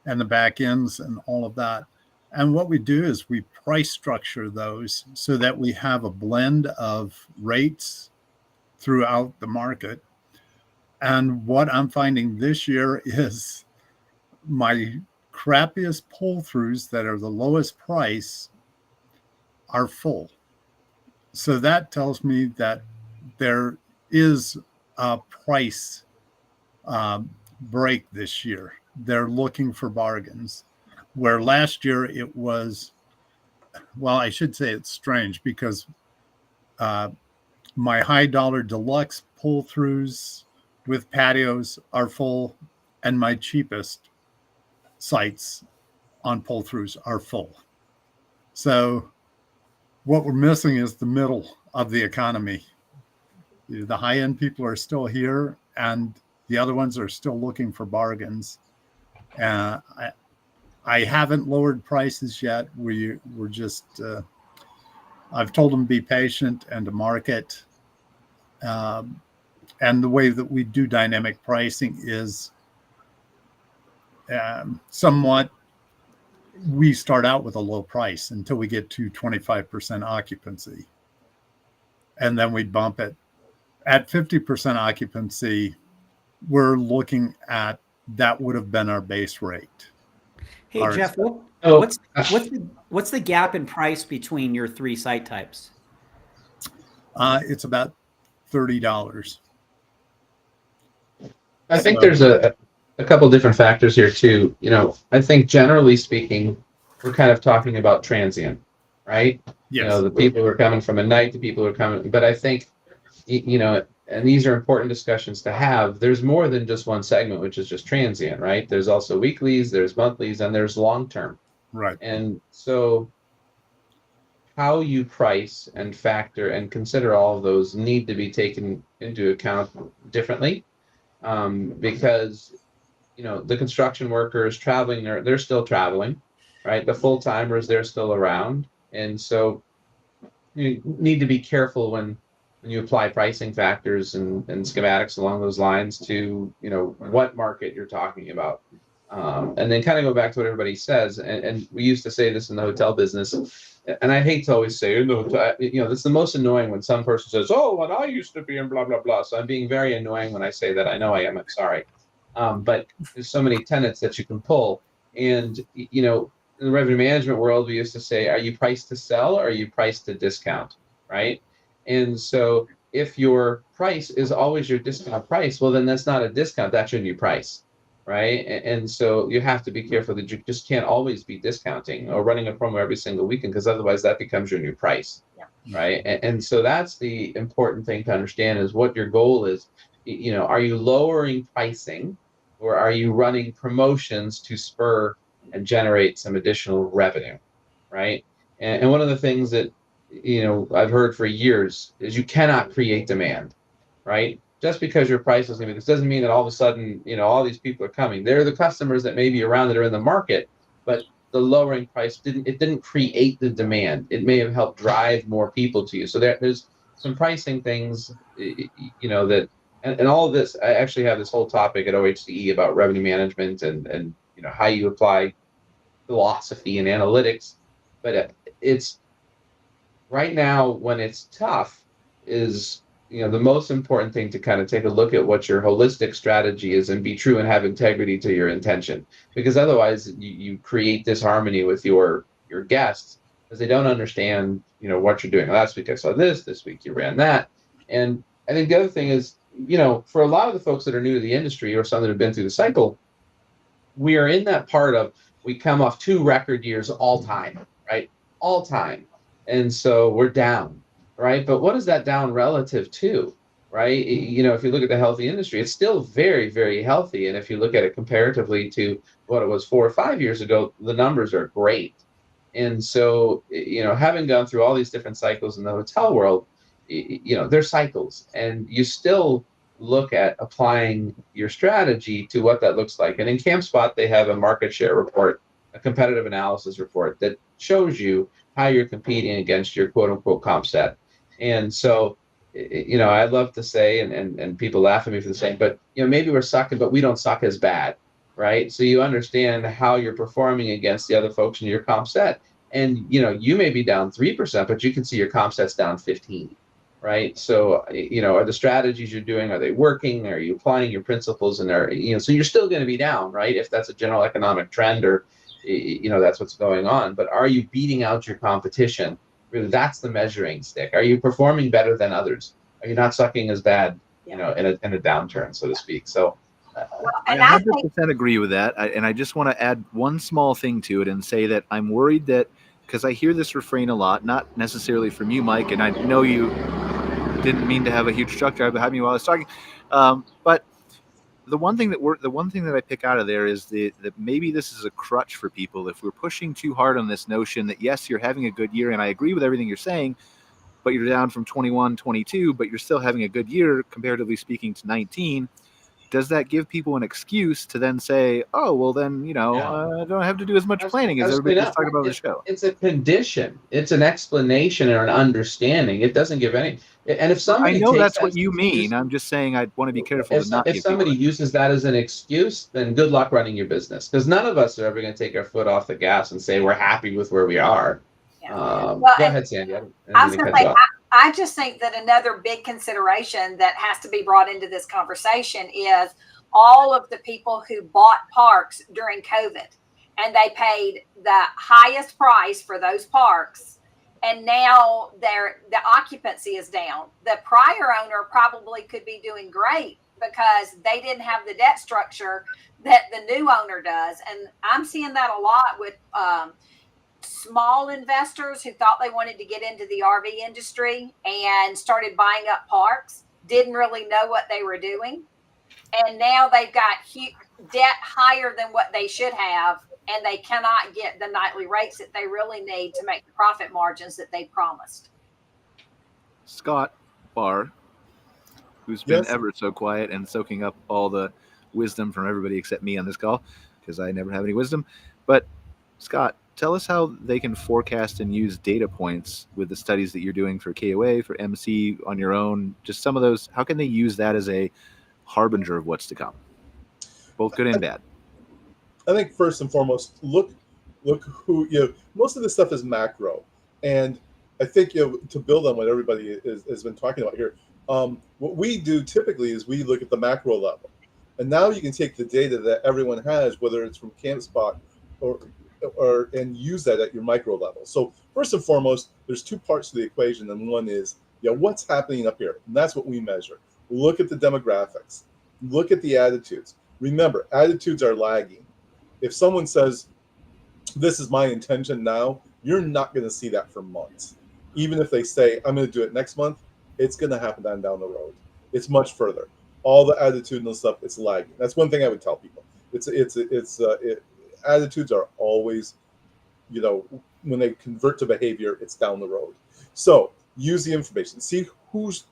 and the back ends and all of that. And what we do is we price structure those so that we have a blend of rates throughout the market. And what I'm finding this year is my crappiest pull-throughs that are the lowest price are full. So that tells me that there is a price break this year. They're looking for bargains, where last year it was, well, I should say it's strange because My high dollar deluxe pull-throughs with patios are full, and my cheapest sites on pull-throughs are full. So what we're missing is the middle of the economy. The high-end people are still here, and the other ones are still looking for bargains. I haven't lowered prices yet. We're just, I've told them to be patient and to market. And the way that we do dynamic pricing is somewhat, we start out with a low price until we get to 25% occupancy. And then we bump it. At 50% occupancy, we're looking at, that would have been our base rate. Hey, Ours. Jeff, Oh, what's the gap in price between your three site types? It's about $30. I think there's a couple different factors here too. I think generally speaking, we're kind of talking about transient, right? Yes. The people who are coming from a night, the people who are coming, but I think, and these are important discussions to have. There's more than just one segment, which is just transient, right? There's also weeklies, there's monthlies, and there's long-term. Right. And so how you price and factor and consider all of those need to be taken into account differently. Because the construction workers traveling, they're still traveling, right? The full timers, they're still around, and so you need to be careful when you apply pricing factors and schematics along those lines to what market you're talking about, and then kind of go back to what everybody says. And we used to say this in the hotel business, and I hate to always say, it's the most annoying when some person says, "Oh, when I used to be in blah blah blah." So I'm being very annoying when I say that. I know I am. I'm sorry, but there's so many tenets that you can pull, and in the revenue management world, we used to say, "Are you priced to sell, or are you priced to discount?" Right? And so if your price is always your discount price, well, then that's not a discount. That's your new price. Right. And so you have to be careful that you just can't always be discounting or running a promo every single weekend, because otherwise that becomes your new price. Yeah. Right. And so that's the important thing to understand, is what your goal is. Are you lowering pricing, or are you running promotions to spur and generate some additional revenue? Right. And one of the things that, I've heard for years is you cannot create demand. Right. Just because your price is going to be this doesn't mean that all of a sudden, all these people are coming. They're the customers that may be around that are in the market, but the lowering price didn't create the demand. It may have helped drive more people to you. So there's some pricing things, that, and all of this. I actually have this whole topic at OHCE about revenue management and how you apply philosophy and analytics. But it's right now, when it's tough, is the most important thing to kind of take a look at what your holistic strategy is and be true and have integrity to your intention, because otherwise you create disharmony with your guests, because they don't understand what you're doing. Last week I saw this week you ran that. And I think the other thing is, for a lot of the folks that are new to the industry, or some that have been through the cycle, we are in that part of, we come off 2 record years all time, right? All time. And so we're down. Right. But what is that down relative to? Right. If you look at the healthy industry, it's still very, very healthy. And if you look at it comparatively to what it was 4 or 5 years ago, the numbers are great. And so, having gone through all these different cycles in the hotel world, there's cycles, and you still look at applying your strategy to what that looks like. And in CampSpot, they have a market share report, a competitive analysis report that shows you how you're competing against your quote unquote comp set. And so, I love to say, and people laugh at me for the saying, but, maybe we're sucking, but we don't suck as bad, right? So you understand how you're performing against the other folks in your comp set. And, you may be down 3%, but you can see your comp set's down 15, right? So, are the strategies you're doing, are they working? Are you applying your principles? And so you're still going to be down, right? If that's a general economic trend, or, that's what's going on. But are you beating out your competition? Really, that's the measuring stick. Are you performing better than others? Are you not sucking as bad, in a downturn, so to speak? So, and I I think 100% agree with that. And I just want to add one small thing to it and say that I'm worried that because I hear this refrain a lot, not necessarily from you, Mike, and I know you didn't mean to have a huge truck drive behind me while I was talking, but the one thing that I pick out of there is that maybe this is a crutch for people if we're pushing too hard on this notion that yes, you're having a good year, and I agree with everything you're saying, but you're down from 21, 22, but you're still having a good year comparatively speaking to 19. Does that give people an excuse to then say, oh, well, then, I don't have to do as much planning as everybody was talking about on the show? It's a condition. It's an explanation or an understanding. It doesn't give any. And if somebody I know takes that's what you mean. I'm just saying I want to be careful to not if give somebody people uses that as an excuse, then good luck running your business, because none of us are ever going to take our foot off the gas and say we're happy with where we are. Yeah. Go ahead, Sandy. I just think that another big consideration that has to be brought into this conversation is all of the people who bought parks during COVID, and they paid the highest price for those parks, and now the occupancy is down. The prior owner probably could be doing great because they didn't have the debt structure that the new owner does. And I'm seeing that a lot with small investors who thought they wanted to get into the RV industry and started buying up parks, didn't really know what they were doing. And now they've got debt higher than what they should have, and they cannot get the nightly rates that they really need to make the profit margins that they promised. Scott Bahr, who's been ever so quiet and soaking up all the wisdom from everybody except me on this call, because I never have any wisdom. But Scott, tell us how they can forecast and use data points with the studies that you're doing for KOA, for MC, on your own. Just some of those. How can they use that as a harbinger of what's to come, both good and bad? I think first and foremost, look who most of this stuff is macro, and I think to build on what everybody has been talking about here, what we do typically is we look at the macro level, and now you can take the data that everyone has, whether it's from CampSpot or and use that at your micro level. So first and foremost, there's two parts to the equation, and one is what's happening up here, and that's what we measure. Look at the demographics, look at the attitudes. Remember, attitudes are lagging. If someone says, this is my intention now, you're not going to see that for months. Even if they say, I'm going to do it next month, it's going to happen down the road. It's much further. All the attitudinal stuff, it's lagging. That's one thing I would tell people. Attitudes are always, when they convert to behavior, it's down the road. So use the information. See who's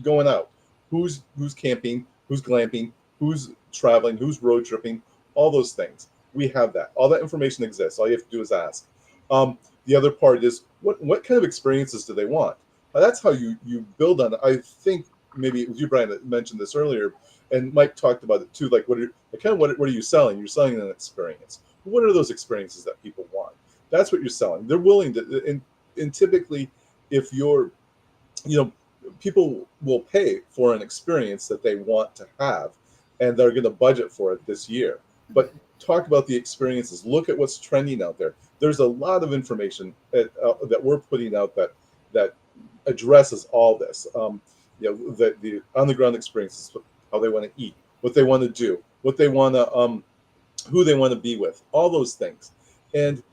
going out, who's camping, who's glamping, who's traveling, who's road tripping, all those things. We have that. All that information exists. All you have to do is ask. The other part is what kind of experiences do they want? That's how you build on it. I think maybe it was you, Brian, that mentioned this earlier, and Mike talked about it too. Like, what are you selling? You're selling an experience. What are those experiences that people want? That's what you're selling. They're willing to, and typically, if you're, people will pay for an experience that they want to have, and they're going to budget for it this year. But talk about the experiences. Look at what's trending out there. There's a lot of information that we're putting out that addresses all this. The on the ground experiences, how they want to eat, what they want to do, what they want to, who they want to be with, all those things. And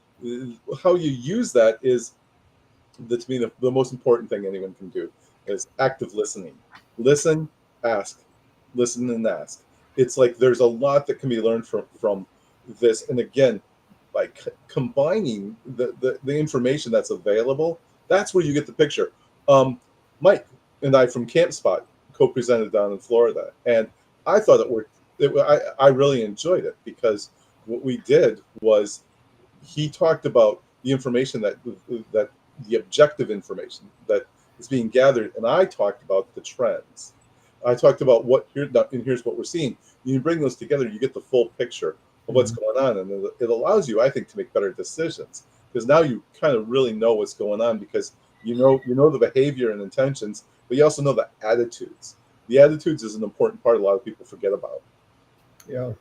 how you use that is, to me, the most important thing anyone can do is active listening. Listen, ask, listen and ask. It's like there's a lot that can be learned from this. And again, by combining the information that's available, that's where you get the picture. Mike and I from CampSpot co-presented down in Florida, and I thought it worked. I really enjoyed it because what we did was he talked about the information that the objective information that is being gathered, and I talked about the trends. I talked about here's what we're seeing. You bring those together, you get the full picture of what's going on, and it allows you, I think, to make better decisions because now you kind of really know what's going on because you know the behavior and intentions, but you also know the attitudes. The attitudes is an important part a lot of people forget about. Yeah,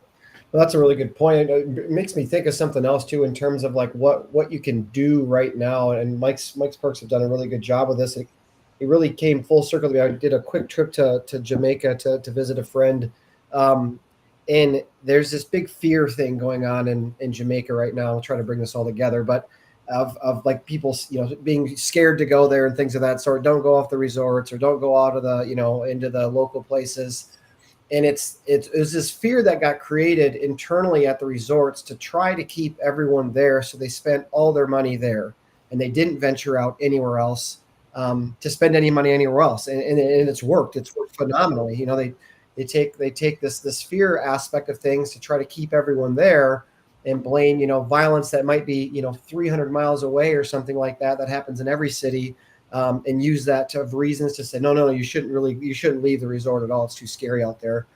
well, that's a really good point. It makes me think of something else too in terms of like what you can do right now. And Mike's Perks have done a really good job with this. It really came full circle to me. I did a quick trip to Jamaica to visit a friend. And there's this big fear thing going on in Jamaica right now. I'll try to bring this all together. But of like people, being scared to go there and things of that sort. Don't go off the resorts or don't go out of the, into the local places. And it was this fear that got created internally at the resorts to try to keep everyone there. So they spent all their money there and they didn't venture out anywhere else to spend any money anywhere else. And it's worked. It's worked phenomenally. They take this fear aspect of things to try to keep everyone there and blame, violence that might be, 300 miles away or something like that happens in every city. And use that to have reasons to say, no, you shouldn't leave the resort at all. It's too scary out there.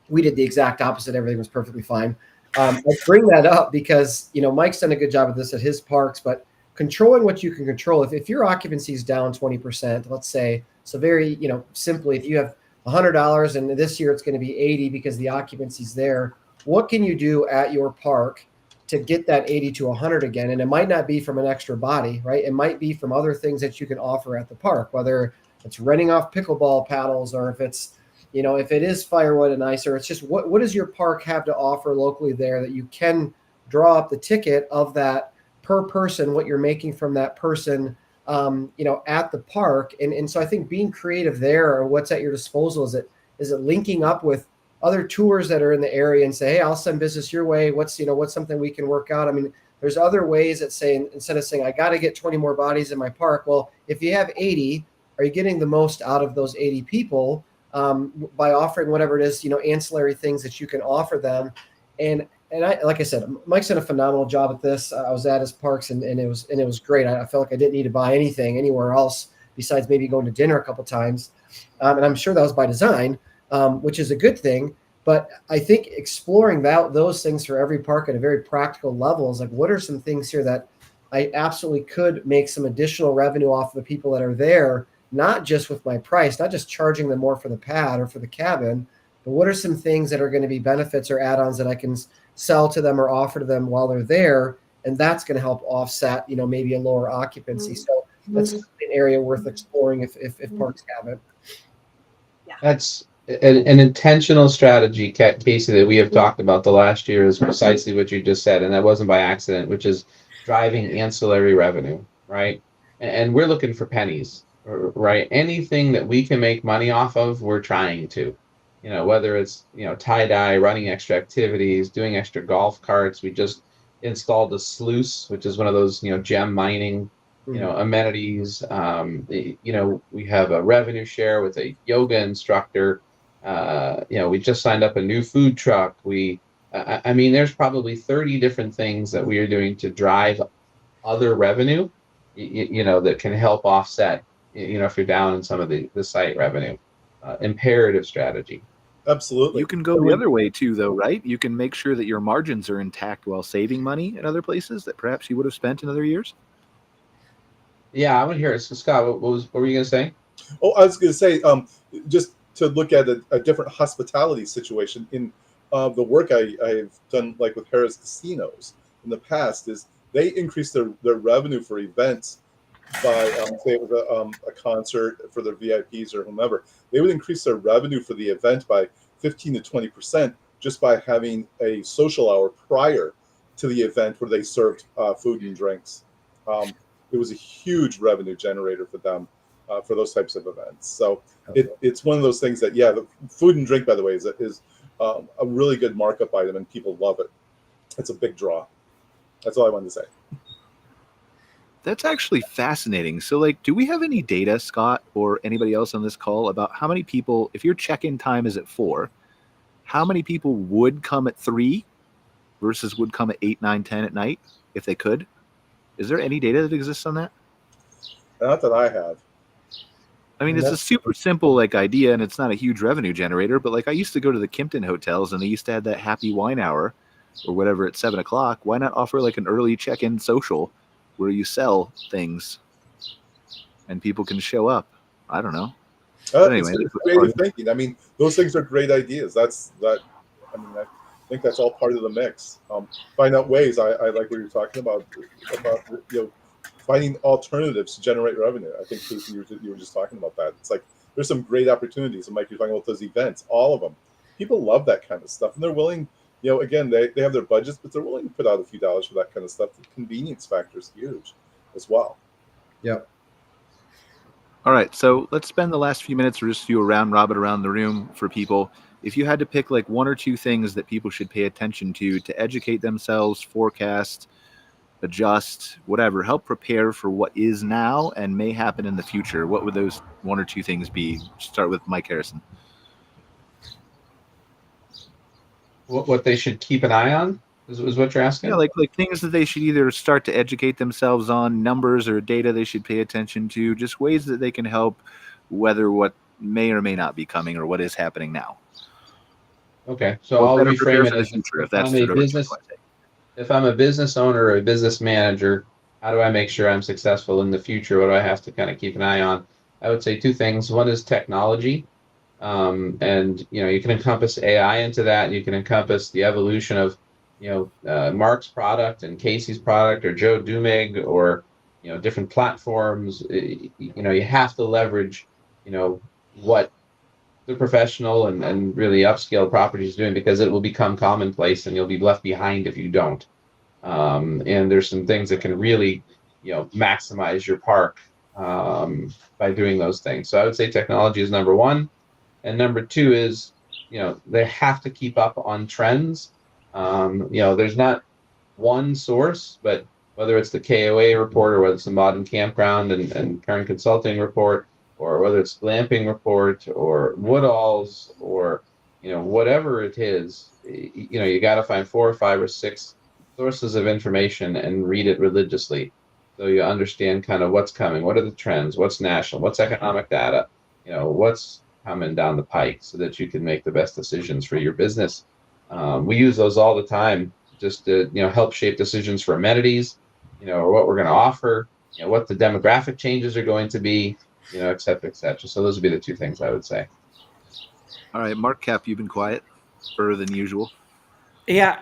We did the exact opposite. Everything was perfectly fine. I bring that up because, Mike's done a good job of this at his parks, but controlling what you can control. If your occupancy is down 20%, let's say, so very, simply, if you have $100 and this year it's going to be 80 because the occupancy's there, what can you do at your park to get that 80 to 100 again? And it might not be from an extra body, right? It might be from other things that you can offer at the park, whether it's renting off pickleball paddles or if it's, if it is firewood and ice, or it's just what does your park have to offer locally there that you can draw up the ticket of that per person, what you're making from that person, at the park. And so I think being creative there, or what's at your disposal, is it linking up with other tours that are in the area and say, hey, I'll send business your way. What's something we can work out? I mean, there's other ways that say, instead of saying, I got to get 20 more bodies in my park. Well, if you have 80, are you getting the most out of those 80 people by offering whatever it is, ancillary things that you can offer them? And I, like I said, Mike's done a phenomenal job at this. I was at his parks and it was great. I felt like I didn't need to buy anything anywhere else besides maybe going to dinner a couple times. And I'm sure that was by design. Which is a good thing, but I think exploring those things for every park at a very practical level is like, what are some things here that I absolutely could make some additional revenue off of the people that are there, not just with my price, not just charging them more for the pad or for the cabin, but what are some things that are going to be benefits or add-ons that I can sell to them or offer to them while they're there, and that's going to help offset, maybe a lower occupancy. So that's an area worth exploring if parks have it. Yeah. That's an intentional strategy, Casey, that we have talked about the last year is precisely what you just said, and that wasn't by accident, which is driving ancillary revenue, right? And we're looking for pennies, right? Anything that we can make money off of, we're trying to, whether it's, tie-dye, running extra activities, doing extra golf carts. We just installed a sluice, which is one of those, gem mining amenities. We have a revenue share with a yoga instructor. We just signed up a new food truck. I mean, there's probably 30 different things that we are doing to drive other revenue, that can help offset, if you're down in some of the site revenue. Imperative strategy. Absolutely. You can go the other way too, though, right? You can make sure that your margins are intact while saving money in other places that perhaps you would have spent in other years. Yeah, I want to hear it. So, Scott, what were you going to say? Oh, I was going to say, just to look at a different hospitality situation in the work I've done, like with Harrah's Casinos in the past, is they increased their revenue for events by, say it was a concert for their VIPs or whomever, they would increase their revenue for the event by 15 to 20% just by having a social hour prior to the event where they served food and drinks. It was a huge revenue generator for them for those types of events. So it's one of those things that, the food and drink, by the way, is a really good markup item and people love it. It's a big draw. That's all I wanted to say. That's actually fascinating. So, do we have any data, Scott, or anybody else on this call about how many people, if your check-in time is at 4, how many people would come at 3 versus would come at 8, 9, 10 at night if they could? Is there any data that exists on that? Not that I have. I mean, it's a super simple idea, and it's not a huge revenue generator. But I used to go to the Kimpton hotels, and they used to have that happy wine hour or whatever at 7 o'clock. Why not offer an early check-in social where you sell things and people can show up? I don't know. Anyway, it's creative thinking. I mean, those things are great ideas. I think that's all part of the mix. Find out ways. I like what you're talking about finding alternatives to generate revenue. I think Casey, you were just talking about that. It's there's some great opportunities. And Mike, you're talking about those events, all of them. People love that kind of stuff, and they're willing again, they have their budgets, but they're willing to put out a few dollars for that kind of stuff. The convenience factor is huge as well. Yep. All right, so let's spend the last few minutes or just do a round robin around the room for people. If you had to pick like one or two things that people should pay attention to educate themselves, forecast, adjust, whatever, help prepare for what is now and may happen in the future, what would those one or two things be? Start with Mike Harrison. What they should keep an eye on is what you're asking? Yeah, like things that they should either start to educate themselves on, numbers or data they should pay attention to, just ways that they can help weather what may or may not be coming or what is happening now. Okay, so Or I'll better reframe prepare it for the as future, if I'm a business owner or a business manager, how do I make sure I'm successful in the future? What do I have to kind of keep an eye on? I would say two things. One is technology. And you can encompass AI into that, and you can encompass the evolution of Mark's product and Casey's product or Joe Dumig or different platforms. You have to leverage what the professional and really upscale property is doing, because it will become commonplace and you'll be left behind if you don't. And there's some things that can really maximize your park by doing those things. So I would say technology is number one. And number two is, they have to keep up on trends. There's not one source, but whether it's the KOA report or whether it's the Modern Campground and Current Consulting report, or whether it's Glamping report or Woodall's or, whatever it is, you got to find 4 or 5 or 6 sources of information and read it religiously. So you understand kind of what's coming, what are the trends, what's national, what's economic data, what's coming down the pike, so that you can make the best decisions for your business. We use those all the time just to help shape decisions for amenities, or what we're going to offer, what the demographic changes are going to be, et cetera, et cetera. So those would be the two things I would say. All right, Mark Cap, you've been quiet further than usual. Yeah,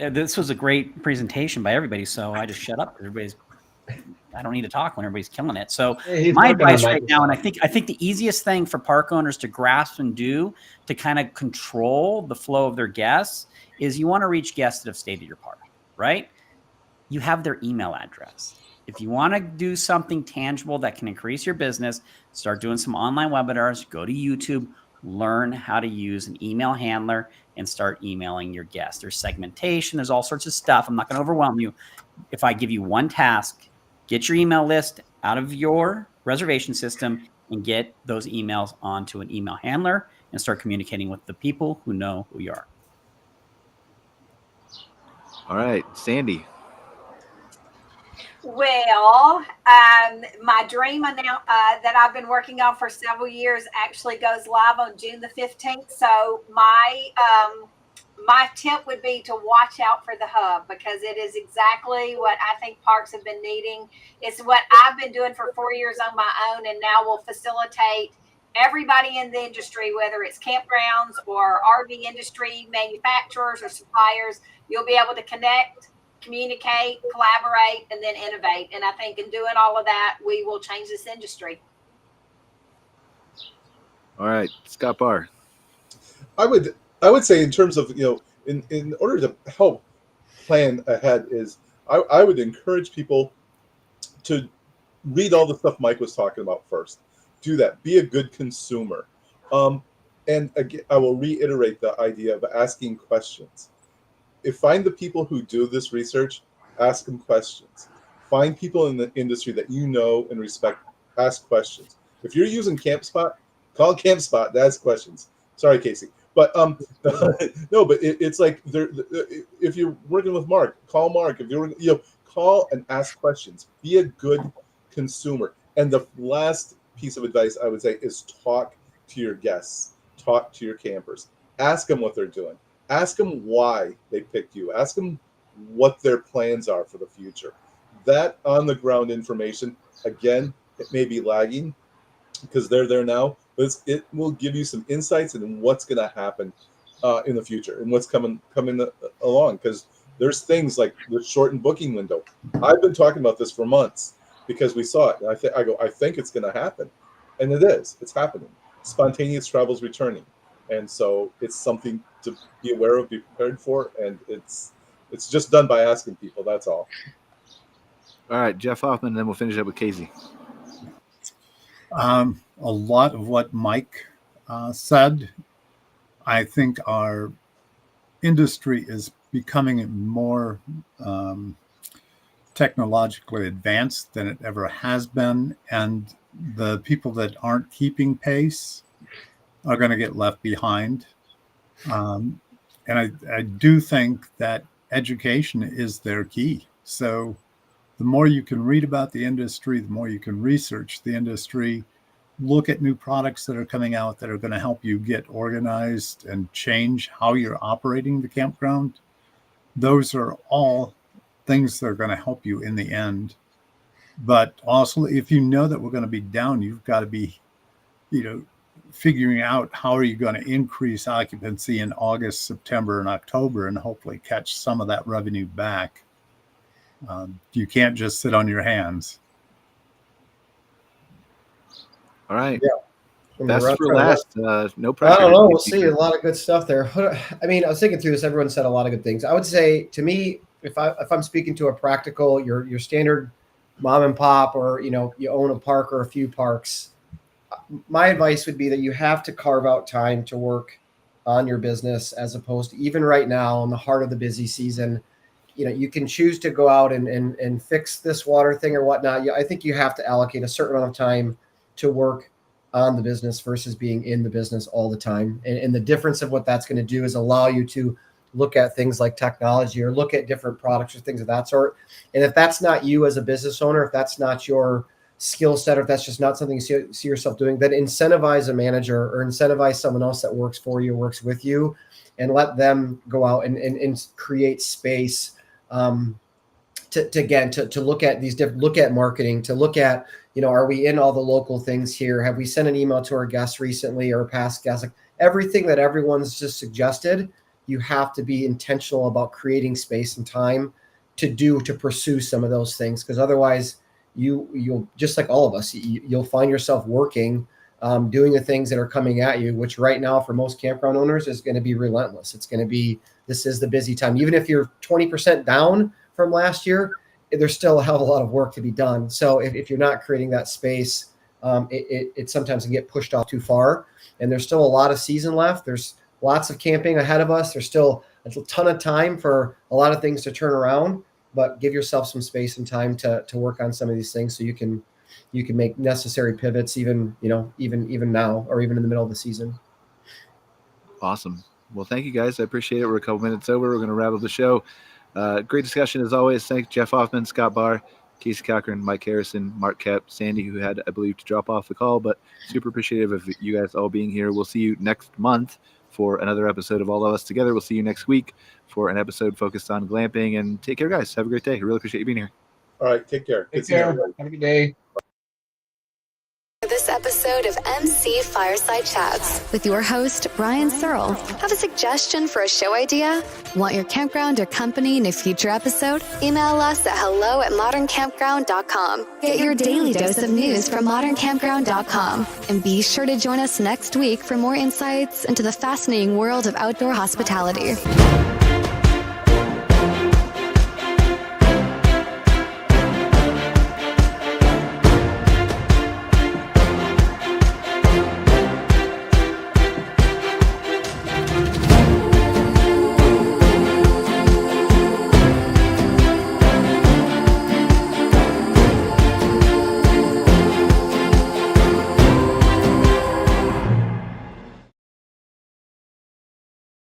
this was a great presentation by everybody, so I just shut up. I don't need to talk when everybody's killing it. So my advice right now, and I think the easiest thing for park owners to grasp and do to kind of control the flow of their guests is you want to reach guests that have stayed at your park, right? You have their email address. If you want to do something tangible that can increase your business, start doing some online webinars, go to YouTube, learn how to use an email handler and start emailing your guests. There's segmentation. There's all sorts of stuff. I'm not going to overwhelm you. If I give you one task, get your email list out of your reservation system and get those emails onto an email handler and start communicating with the people who know who you are. All right, Sandy. Well, my dream that I've been working on for several years actually goes live on June the 15th. So my tip would be to watch out for the hub, because it is exactly what I think parks have been needing. It's what I've been doing for 4 years on my own, and now will facilitate everybody in the industry, whether it's campgrounds or RV industry, manufacturers or suppliers. You'll be able to connect, communicate, collaborate, and then innovate. And I think in doing all of that, we will change this industry. All right, Scott Bahr. I would say in terms of, in order to help plan ahead is I would encourage people to read all the stuff Mike was talking about first. Do that. Be a good consumer. And again, I will reiterate the idea of asking questions. Find the people who do this research, ask them questions. Find people in the industry that you know and respect, ask questions. If you're using CampSpot, call CampSpot to ask questions. Sorry, Casey. But no, but it's like if you're working with Mark, call Mark. If you're call and ask questions. Be a good consumer. And the last piece of advice I would say is talk to your guests, talk to your campers, ask them what they're doing, ask them why they picked you, ask them what their plans are for the future. That on the ground information, again, it may be lagging because they're there now, but it will give you some insights into what's going to happen in the future and what's coming along. Because there's things like the shortened booking window. I've been talking about this for months because we saw it. And I think it's going to happen, and it is. It's happening. Spontaneous travel is returning. And so it's something to be aware of, be prepared for, and it's just done by asking people. That's all. All right, Jeff Hoffman, and then we'll finish up with Casey. A lot of what Mike said, I think our industry is becoming more technologically advanced than it ever has been, and the people that aren't keeping pace are going to get left behind. And I do think that education is their key. So the more you can read about the industry, the more you can research the industry, look at new products that are coming out that are going to help you get organized and change how you're operating the campground. Those are all things that are going to help you in the end. But also, if you know that we're going to be down, you've got to be, figuring out how are you going to increase occupancy in August, September, and October, and hopefully catch some of that revenue back. You can't just sit on your hands. All right. Yeah. Best for last. No pressure. I don't know. We'll see. A lot of good stuff there. I mean, I was thinking through this. Everyone said a lot of good things. I would say, to me, if I'm speaking to a practical, your standard mom and pop, or you own a park or a few parks, my advice would be that you have to carve out time to work on your business, as opposed to, even right now in the heart of the busy season, you can choose to go out and fix this water thing or whatnot. I think you have to allocate a certain amount of time to work on the business versus being in the business all the time. And the difference of what that's going to do is allow you to look at things like technology, or look at different products or things of that sort. And if that's not you as a business owner, if that's not your skill set, or if that's just not something you see yourself doing, then incentivize a manager or incentivize someone else that works for you, works with you, and let them go out and create space to look at these different, look at marketing, to look at, are we in all the local things here? Have we sent an email to our guests recently, or past guests? Like, everything that everyone's just suggested, you have to be intentional about creating space and time to pursue some of those things, because otherwise you'll just like all of us, you'll find yourself working, doing the things that are coming at you, which right now for most campground owners is going to be relentless. It's going to be, this is the busy time. Even if you're 20% down from last year, there's still a hell of a lot of work to be done. So if you're not creating that space, it sometimes can get pushed off too far. And there's still a lot of season left. There's lots of camping ahead of us. There's still a ton of time for a lot of things to turn around, but give yourself some space and time to work on some of these things so you can make necessary pivots, even now, or even in the middle of the season. Awesome. Well, thank you guys. I appreciate it. We're a couple minutes over. We're going to wrap up the show. Great discussion as always. Thanks, Jeff Hoffman, Scott Bahr, Casey Cochran, Mike Harrison, Mark Koep, Sandy, who had, I believe, to drop off the call, but super appreciative of you guys all being here. We'll see you next month for another episode of All of Us Together. We'll see you next week for an episode focused on glamping. And take care, guys. Have a great day. I really appreciate you being here. All right. Take care. Take care. Have a good day. This episode of MC Fireside Chats with your host, Brian Searl. Have a suggestion for a show idea? Want your campground or company in a future episode? Email us at hello@moderncampground.com. Get your daily dose of news from moderncampground.com. And be sure to join us next week for more insights into the fascinating world of outdoor hospitality.